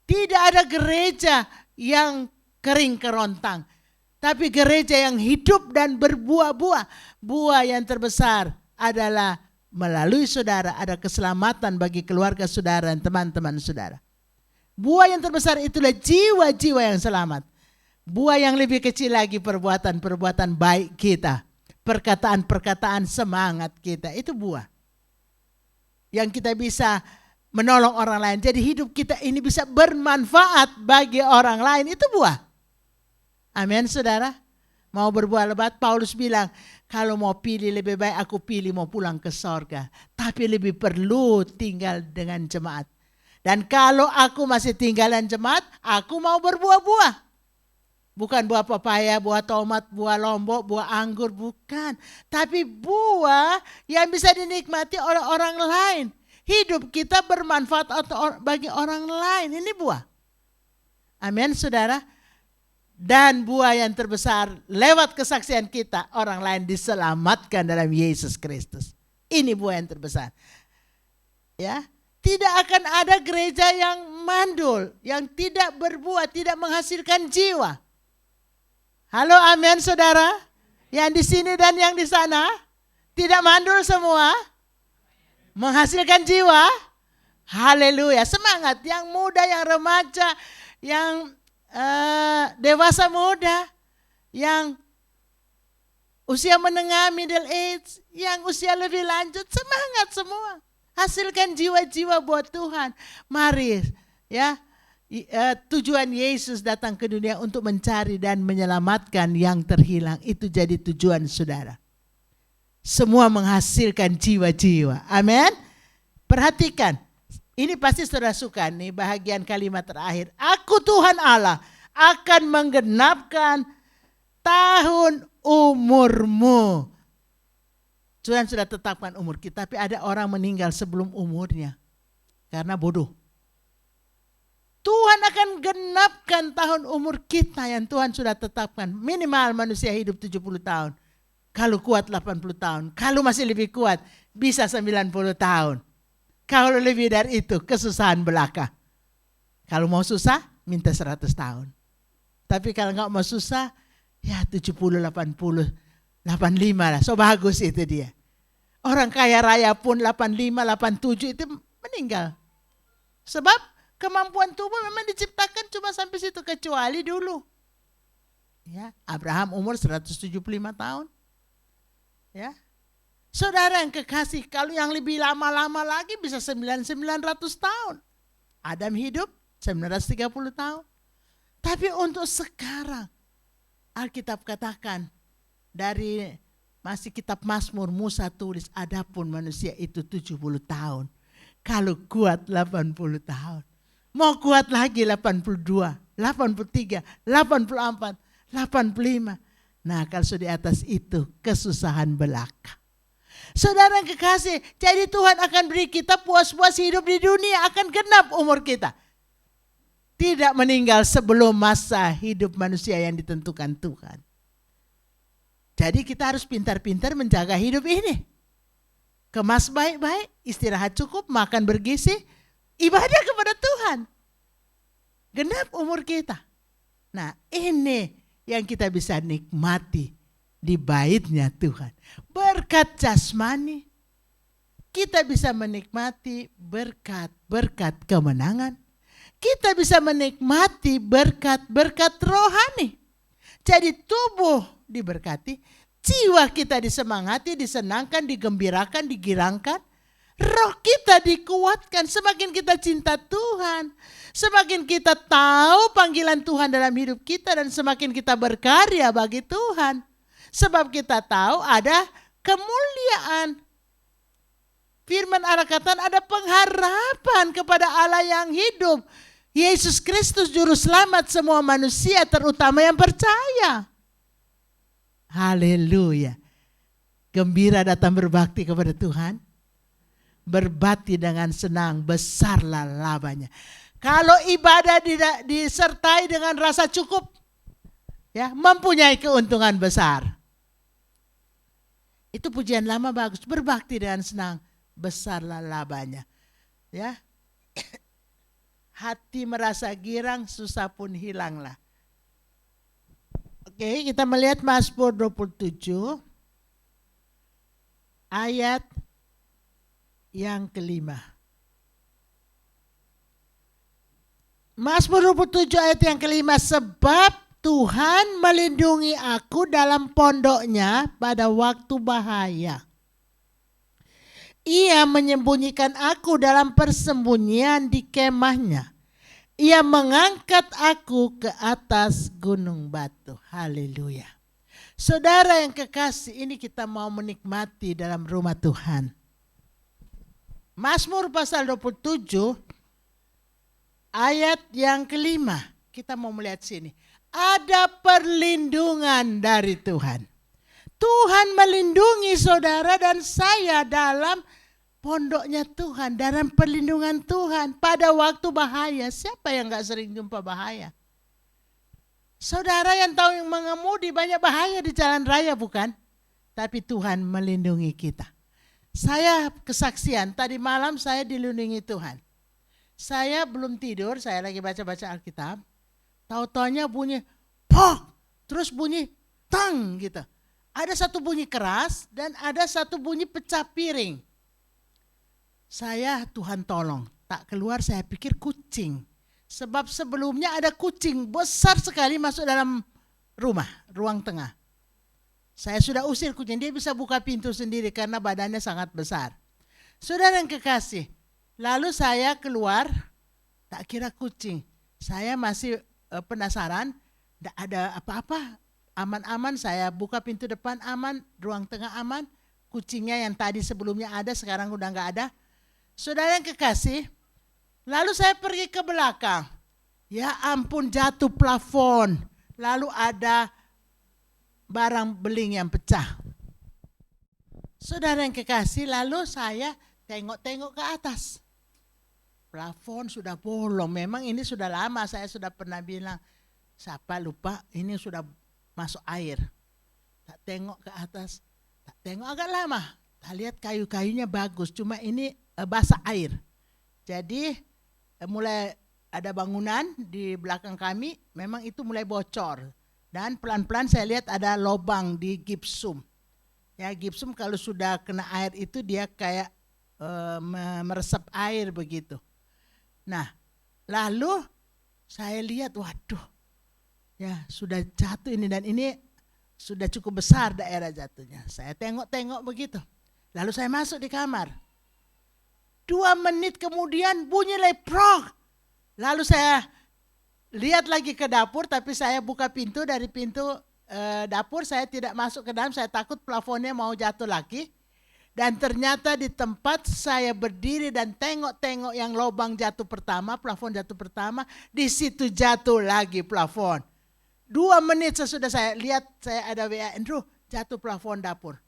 Tidak ada gereja yang kering kerontang, tapi gereja yang hidup dan berbuah-buah. Buah yang terbesar adalah melalui saudara ada keselamatan bagi keluarga saudara dan teman-teman saudara. Buah yang terbesar itulah jiwa-jiwa yang selamat. Buah yang lebih kecil lagi perbuatan-perbuatan baik kita, perkataan-perkataan semangat kita, itu buah yang kita bisa menolong orang lain. Jadi hidup kita ini bisa bermanfaat bagi orang lain, itu buah. Amin, saudara. Mau berbuah lebat, Paulus bilang, kalau mau pilih lebih baik aku pilih mau pulang ke sorga. Tapi lebih perlu tinggal dengan jemaat. Dan kalau aku masih tinggalan jemaat, aku mau berbuah-buah. Bukan buah pepaya, buah tomat, buah lombok, buah anggur, bukan. Tapi buah yang bisa dinikmati oleh orang lain. Hidup kita bermanfaat bagi orang lain. Ini buah. Amin, saudara. Dan buah yang terbesar lewat kesaksian kita, orang lain diselamatkan dalam Yesus Kristus. Ini buah yang terbesar. Ya, tidak akan ada gereja yang mandul, yang tidak berbuah, tidak menghasilkan jiwa. Halo, amin, saudara. Yang di sini dan yang di sana tidak mandul semua, menghasilkan jiwa. Haleluya, semangat. Yang muda, yang remaja, yang dewasa muda, yang usia menengah, middle age, yang usia lebih lanjut, semangat semua. Hasilkan jiwa-jiwa buat Tuhan. Mari, ya. Tujuan Yesus datang ke dunia untuk mencari dan menyelamatkan yang terhilang. Itu jadi tujuan saudara. Semua menghasilkan jiwa-jiwa. Amin. Perhatikan. Ini pasti saudara suka nih bahagian kalimat terakhir. Aku Tuhan Allah akan menggenapkan tahun umurmu. Tuhan sudah tetapkan umur kita. Tapi ada orang meninggal sebelum umurnya. karena bodoh. Tuhan akan genapkan tahun umur kita yang Tuhan sudah tetapkan. Minimal manusia hidup 70 tahun. Kalau kuat 80 tahun. Kalau masih lebih kuat bisa 90 tahun. Kalau lebih dari itu kesusahan belaka. Kalau mau susah minta 100 tahun. Tapi kalau nggak mau susah ya 70, 80, 85 lah. So bagus itu dia. Orang kaya raya pun 85, 87 itu meninggal. Sebab kemampuan tubuh memang diciptakan cuma sampai situ, kecuali dulu. Ya, Abraham umur 175 tahun. Ya. Saudara yang kekasih, kalau yang lebih lama-lama lagi bisa 900 tahun. Adam hidup 930 tahun. Tapi untuk sekarang Alkitab katakan dari masih kitab Mazmur Musa tulis, adapun manusia itu 70 tahun. Kalau kuat 80 tahun. Mau kuat lagi 82, 83, 84, 85. Nah kalau sudah di atas itu kesusahan belaka. Saudara yang kekasih, jadi Tuhan akan beri kita puas-puas hidup di dunia, akan genap umur kita. Tidak meninggal sebelum masa hidup manusia yang ditentukan Tuhan. Jadi kita harus pintar-pintar menjaga hidup ini. Kemas baik-baik, istirahat cukup, makan bergizi, ibadah kepada Tuhan. Genap umur kita. Nah ini yang kita bisa nikmati di baitnya Tuhan. Berkat jasmani, kita bisa menikmati berkat-berkat kemenangan. Kita bisa menikmati berkat-berkat rohani. Jadi tubuh diberkati, jiwa kita disemangati, disenangkan, digembirakan, digirangkan. Roh kita dikuatkan. Semakin kita cinta Tuhan, semakin kita tahu panggilan Tuhan dalam hidup kita, dan semakin kita berkarya bagi Tuhan. Sebab kita tahu ada kemuliaan. Firman Allah katakan ada pengharapan kepada Allah yang hidup. Yesus Kristus juru selamat semua manusia, terutama yang percaya. Haleluya. Gembira datang berbakti kepada Tuhan. Berbakti dengan senang, besarlah labanya. Kalau ibadah disertai dengan rasa cukup, ya, mempunyai keuntungan besar. Itu pujian lama bagus. Berbakti dengan senang, besarlah labanya. Ya. Hati merasa girang, susah pun hilanglah. Oke, kita melihat Mazmur 27 ayat yang kelima. Mazmur 27 ayat yang kelima, sebab Tuhan melindungi aku dalam pondoknya pada waktu bahaya. Ia menyembunyikan aku dalam persembunyian di kemahnya. Ia mengangkat aku ke atas gunung batu. Haleluya. Saudara yang kekasih, ini kita mau menikmati dalam rumah Tuhan. Mazmur pasal 27 ayat yang kelima. Kita mau melihat sini. Ada perlindungan dari Tuhan. Tuhan melindungi saudara dan saya dalam pondoknya Tuhan, dalam perlindungan Tuhan pada waktu bahaya. Siapa yang gak sering jumpa bahaya? Saudara yang tahu yang mengemudi banyak bahaya di jalan raya, bukan? Tapi Tuhan melindungi kita. Saya kesaksian, tadi malam saya dilindungi Tuhan. Saya belum tidur, saya lagi baca-baca Alkitab. Tahu-taunya bunyi pok, terus bunyi tang gitu. Ada satu bunyi keras dan ada satu bunyi pecah piring. Saya Tuhan tolong, tak keluar, saya pikir kucing. Sebab sebelumnya ada kucing besar sekali masuk dalam rumah, ruang tengah. Saya sudah usir kucing, dia bisa buka pintu sendiri karena badannya sangat besar. Saudara yang kekasih, lalu saya keluar, tak kira kucing. Saya masih penasaran, tidak ada apa-apa. Aman-aman, saya buka pintu depan aman, ruang tengah aman, kucingnya yang tadi sebelumnya ada sekarang udah nggak ada. Saudara yang kekasih, lalu saya pergi ke belakang, ya ampun jatuh plafon, lalu ada barang beling yang pecah. Saudara yang kekasih, lalu saya tengok-tengok ke atas. plafon sudah bolong. Memang ini sudah lama, saya sudah pernah bilang, siapa lupa ini sudah masuk air. Tak tengok ke atas, tak tengok agak lama. Tak lihat kayu-kayunya bagus, cuma ini basah air. Jadi mulai ada bangunan di belakang kami, memang itu mulai bocor. Dan pelan-pelan saya lihat ada lubang di gipsum. Ya, gipsum kalau sudah kena air itu dia kayak meresap air begitu. Nah, lalu saya lihat, waduh, ya sudah jatuh ini, dan ini sudah cukup besar daerah jatuhnya. Saya tengok-tengok begitu. Lalu saya masuk di kamar. 2 menit kemudian bunyi leprok. Lalu saya lihat lagi ke dapur, tapi saya buka pintu, dari pintu dapur saya tidak masuk ke dalam, saya takut plafonnya mau jatuh lagi. Dan ternyata di tempat saya berdiri dan tengok-tengok yang lubang jatuh pertama, plafon jatuh pertama, di situ jatuh lagi plafon. 2 menit sesudah saya lihat, saya ada WA, Andrew, jatuh plafon dapur.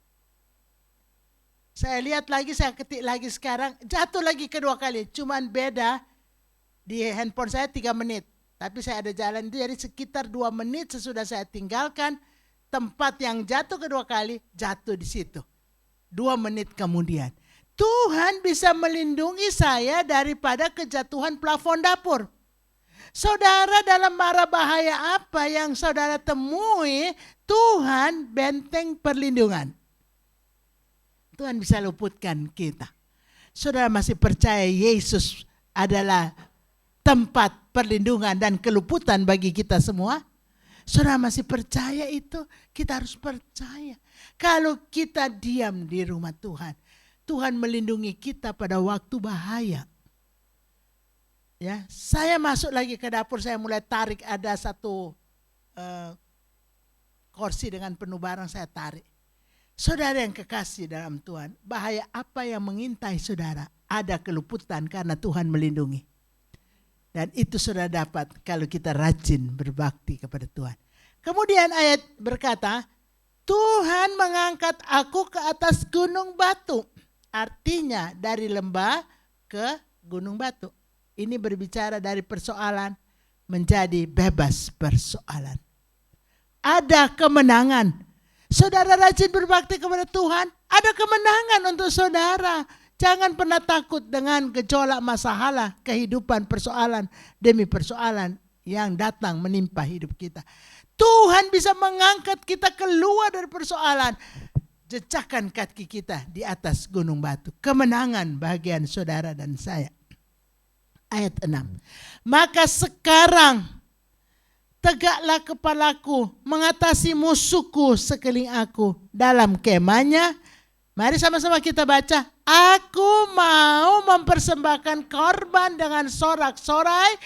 Saya lihat lagi, saya ketik lagi sekarang, jatuh lagi kedua kali. Cuman beda di handphone saya 3 menit. Tapi saya ada jalan itu, jadi sekitar 2 menit sesudah saya tinggalkan tempat yang jatuh kedua kali, jatuh di situ. 2 menit kemudian. Tuhan bisa melindungi saya daripada kejatuhan plafon dapur. Saudara, dalam mara bahaya apa yang saudara temui, Tuhan benteng perlindungan. Tuhan bisa luputkan kita. Saudara masih percaya Yesus adalah tempat perlindungan dan keluputan bagi kita semua? Saudara masih percaya itu? Kita harus percaya. Kalau kita diam di rumah Tuhan, Tuhan melindungi kita pada waktu bahaya. Ya, saya masuk lagi ke dapur, saya mulai tarik, ada satu kursi dengan penuh barang, saya tarik. Saudara yang kekasih dalam Tuhan, bahaya apa yang mengintai saudara? Ada keluputan karena Tuhan melindungi. Dan itu saudara dapat kalau kita rajin berbakti kepada Tuhan. Kemudian ayat berkata, Tuhan mengangkat aku ke atas gunung batu. Artinya dari lembah ke gunung batu. Ini berbicara dari persoalan menjadi bebas persoalan. Ada kemenangan. Saudara rajin berbakti kepada Tuhan, ada kemenangan untuk saudara. Jangan pernah takut dengan gejolak masalah, kehidupan, persoalan demi persoalan yang datang menimpa hidup kita. Tuhan bisa mengangkat kita keluar dari persoalan. Jejakkan kaki kita di atas gunung batu. Kemenangan bagian saudara dan saya. Ayat 6. Maka sekarang tegaklah kepalaku mengatasi musuhku sekeliling aku dalam kemahnya. Mari sama-sama kita baca. Aku mau mempersembahkan korban dengan sorak-sorai.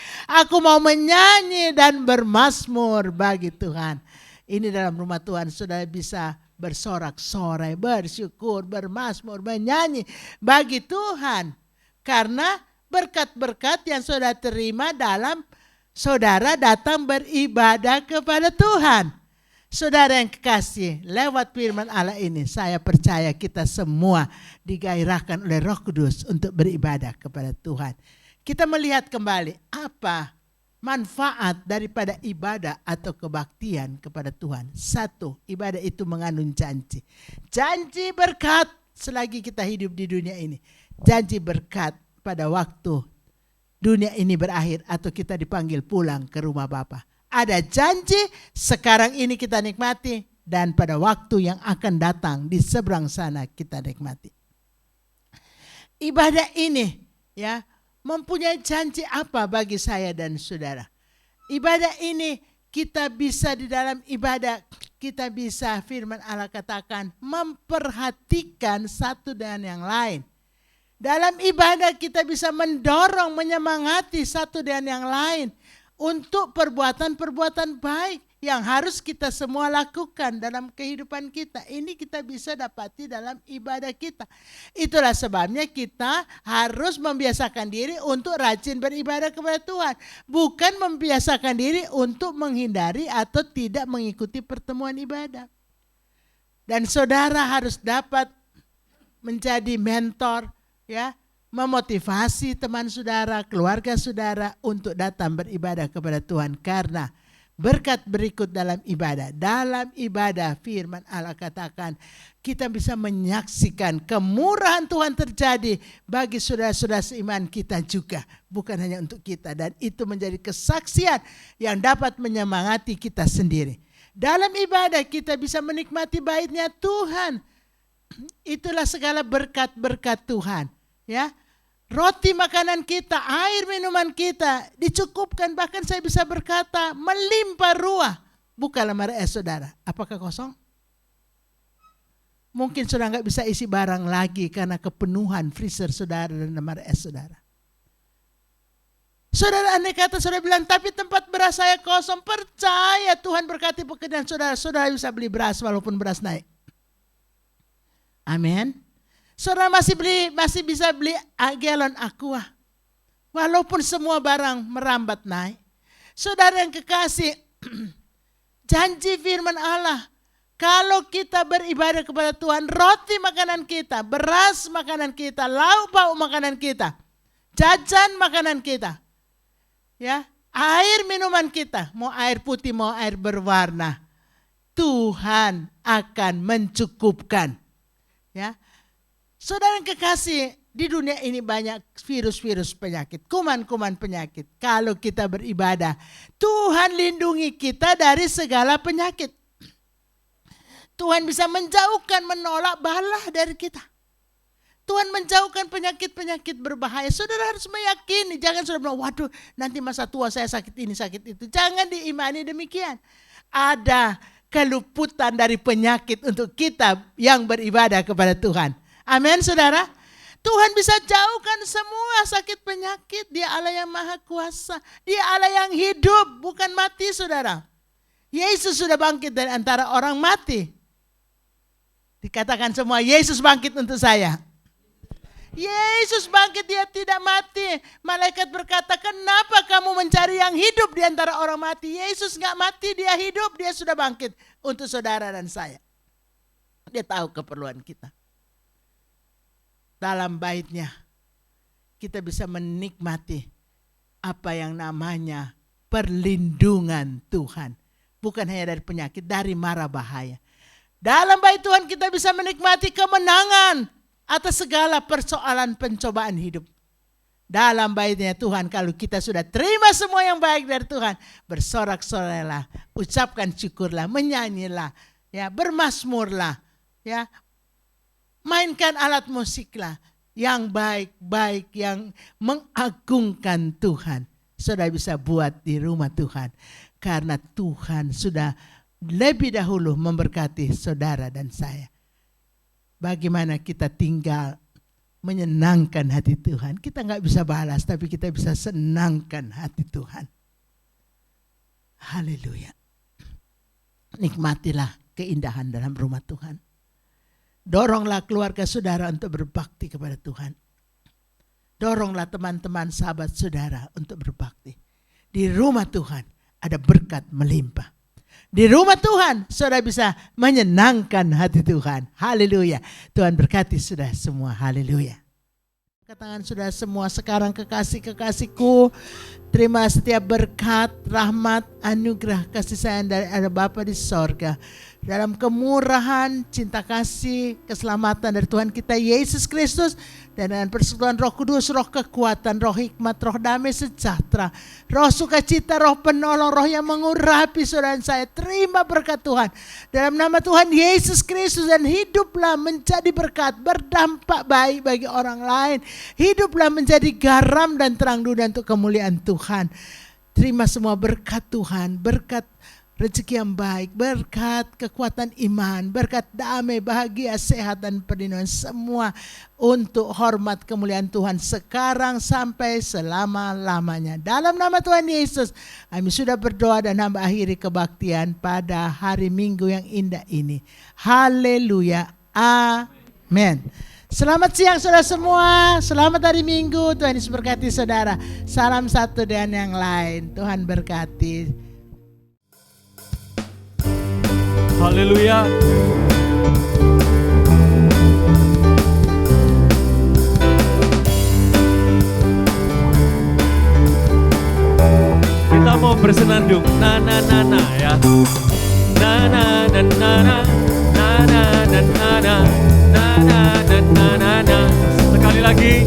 Aku mau menyanyi dan bermazmur bagi Tuhan. Ini dalam rumah Tuhan sudah bisa bersorak-sorai, bersyukur, bermazmur, menyanyi bagi Tuhan. Karena berkat-berkat yang saudara terima dalam saudara datang beribadah kepada Tuhan. Saudara yang kekasih, lewat firman Allah ini saya percaya kita semua digairahkan oleh Roh Kudus untuk beribadah kepada Tuhan. Kita melihat kembali apa manfaat daripada ibadah atau kebaktian kepada Tuhan. 1, ibadah itu mengandung janji. Janji berkat selagi kita hidup di dunia ini. Janji berkat pada waktu dunia ini berakhir atau kita dipanggil pulang ke rumah Bapa. Ada janji sekarang ini kita nikmati dan pada waktu yang akan datang di seberang sana kita nikmati. Ibadah ini ya mempunyai janji apa bagi saya dan saudara? Ibadah ini kita bisa di dalam ibadah kita bisa firman Allah katakan memperhatikan satu dengan yang lain. Dalam ibadah kita bisa mendorong, menyemangati satu dengan yang lain untuk perbuatan-perbuatan baik yang harus kita semua lakukan dalam kehidupan kita. Ini kita bisa dapati dalam ibadah kita. Itulah sebabnya kita harus membiasakan diri untuk rajin beribadah kepada Tuhan. Bukan membiasakan diri untuk menghindari atau tidak mengikuti pertemuan ibadah. Dan saudara harus dapat menjadi mentor, ya, memotivasi teman saudara, keluarga saudara untuk datang beribadah kepada Tuhan. Karena berkat berikut dalam ibadah. Dalam ibadah firman Allah katakan kita bisa menyaksikan kemurahan Tuhan terjadi bagi saudara-saudara seiman kita juga. Bukan hanya untuk kita. Dan itu menjadi kesaksian yang dapat menyemangati kita sendiri. Dalam ibadah kita bisa menikmati baitnya Tuhan. Itulah segala berkat-berkat Tuhan. Ya, roti makanan kita, air minuman kita dicukupkan, bahkan saya bisa berkata melimpah ruah. Buka lemari es saudara, apakah kosong? Mungkin saudara nggak bisa isi barang lagi karena kepenuhan freezer saudara dan lemari es saudara. Saudara andai kata saudara bilang, tapi tempat beras saya kosong, percaya Tuhan berkati pekerjaan saudara. Saudara bisa beli beras walaupun beras naik. Amin. Saudara masih bisa beli galon aqua. Walaupun semua barang merambat naik. Saudara yang kekasih, janji firman Allah, kalau kita beribadah kepada Tuhan, roti makanan kita, beras makanan kita, lauk pauk makanan kita, jajan makanan kita, ya, air minuman kita, mau air putih, mau air berwarna, Tuhan akan mencukupkan. Ya, saudara yang kekasih, di dunia ini banyak virus-virus penyakit, kuman-kuman penyakit. Kalau kita beribadah, Tuhan lindungi kita dari segala penyakit. Tuhan bisa menjauhkan, menolak bala dari kita. Tuhan menjauhkan penyakit-penyakit berbahaya. Saudara harus meyakini, jangan saudara bilang, waduh nanti masa tua saya sakit ini, sakit itu. Jangan diimani demikian. Ada keluputan dari penyakit untuk kita yang beribadah kepada Tuhan. Amin saudara. Tuhan bisa jauhkan semua sakit penyakit. Dia Allah yang maha kuasa. Dia Allah yang hidup, bukan mati saudara. Yesus sudah bangkit dari antara orang mati. Dikatakan semua, Yesus bangkit untuk saya. Yesus bangkit, dia tidak mati. Malaikat berkata, kenapa kamu mencari yang hidup di antara orang mati? Yesus gak mati, dia hidup, dia sudah bangkit untuk saudara dan saya. Dia tahu keperluan kita. Dalam baitnya kita bisa menikmati apa yang namanya perlindungan Tuhan. Bukan hanya dari penyakit, dari mara bahaya. Dalam bait Tuhan kita bisa menikmati kemenangan atas segala persoalan pencobaan hidup. Dalam baitnya Tuhan, kalau kita sudah terima semua yang baik dari Tuhan, bersorak-sorailah, ucapkan syukurlah, menyanyilah, ya, bermazmurlah, ya. Mainkan alat musiklah yang baik-baik, yang mengagungkan Tuhan. Saudara bisa buat di rumah Tuhan. Karena Tuhan sudah lebih dahulu memberkati saudara dan saya. Bagaimana kita tinggal menyenangkan hati Tuhan. Kita gak bisa balas, tapi kita bisa senangkan hati Tuhan. Haleluya. Nikmatilah keindahan dalam rumah Tuhan. Doronglah keluarga saudara untuk berbakti kepada Tuhan. Doronglah teman-teman sahabat saudara untuk berbakti. Di rumah Tuhan ada berkat melimpah. Di rumah Tuhan saudara bisa menyenangkan hati Tuhan. Haleluya. Tuhan berkati saudara semua. Haleluya. Tangan saudara semua sekarang, kekasih-kekasihku, terima setiap berkat, rahmat, anugerah, kasih sayang dari Allah Bapa di sorga. Dalam kemurahan, cinta kasih, keselamatan dari Tuhan kita Yesus Kristus, dan dengan persekutuan Roh Kudus, roh kekuatan, roh hikmat, roh damai sejahtera, roh sukacita, roh penolong, roh yang mengurapi saudara dan saya. Terima berkat Tuhan dalam nama Tuhan Yesus Kristus, dan hiduplah menjadi berkat, berdampak baik bagi orang lain. Hiduplah menjadi garam dan terang dunia untuk kemuliaan Tuhan. Terima semua berkat Tuhan, berkat rezeki yang baik, berkat kekuatan iman, berkat damai, bahagia, sehat, dan perlindungan semua untuk hormat kemuliaan Tuhan sekarang sampai selama-lamanya. Dalam nama Tuhan Yesus, kami sudah berdoa dan hamba akhiri kebaktian pada hari Minggu yang indah ini. Haleluya. Amin. Selamat siang saudara semua, selamat hari Minggu, Tuhan Yesus berkati saudara. Salam satu dan yang lain, Tuhan berkati. Haleluya. bersenandung. Na na na na ya. Na na na na na na na na na na na na na na na. Sekali lagi.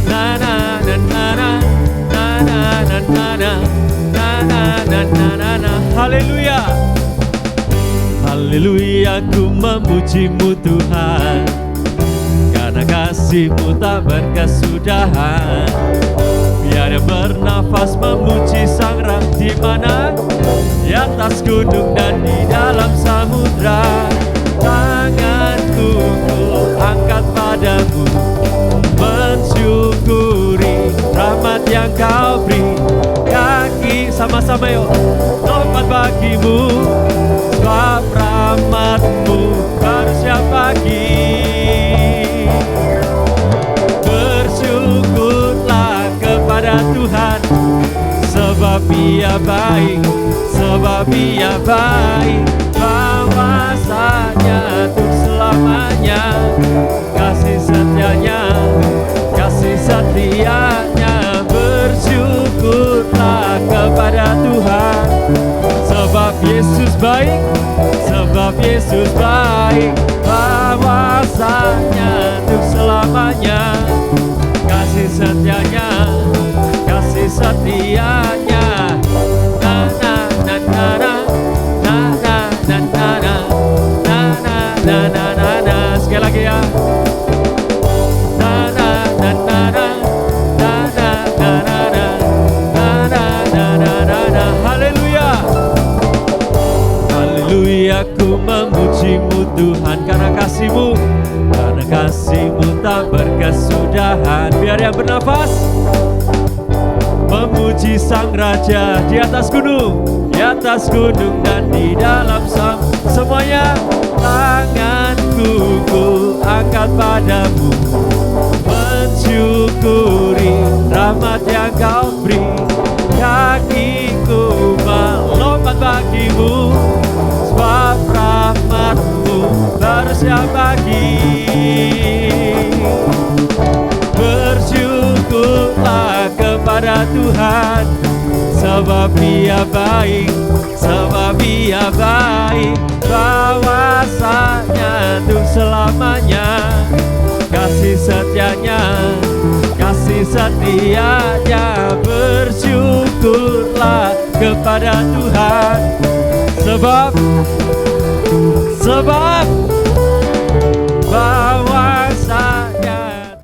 Na na na na na na na na na na na na na na. Haleluya. Haleluya, ku memujimu Tuhan, karena kasih-Mu tak berkesudahan. Biar bernafas memuji Sang Rang di mana? Di atas gunung dan di dalam samudra. Tanganku ku angkat padamu, mensyukuri rahmat yang Kau beri. Kaki sama-sama yuk, lompat bagimu, sebab rahmat-Mu baru setiap pagi. Bersyukurlah kepada Tuhan, sebab Ia baik, sebab Ia baik. Bahwasanya untuk selamanya, kasih setianya, kasih setianya. Bersyukurlah kepada Tuhan, sebab Yesus baik, sebab Yesus baik. Bahwasanya untuk selamanya, kasih setianya, kasih setianya. Na na na na na na na na na na na na na na na. Sekali lagi ya. Na na na na na na na na na na na na na na. Haleluya. Haleluya, ku memuji-Mu Tuhan, karena kasih-Mu, karena kasih-Mu tak berkesudahan. Biar yang bernafas memuji Sang Raja di atas gunung, di atas gunung dan di dalam semuanya. Tanganku ku angkat padamu, mensyukuri rahmat yang Kau beri. Kakiku melompat bagimu, sebab rahmat-Mu baru setiap pagi. Bersyukurlah kepada Tuhan, sebab Ia baik, sebab Ia baik. Bahwasanya untuk selamanya, kasih setianya, kasih setianya. Bersyukurlah kepada Tuhan, sebab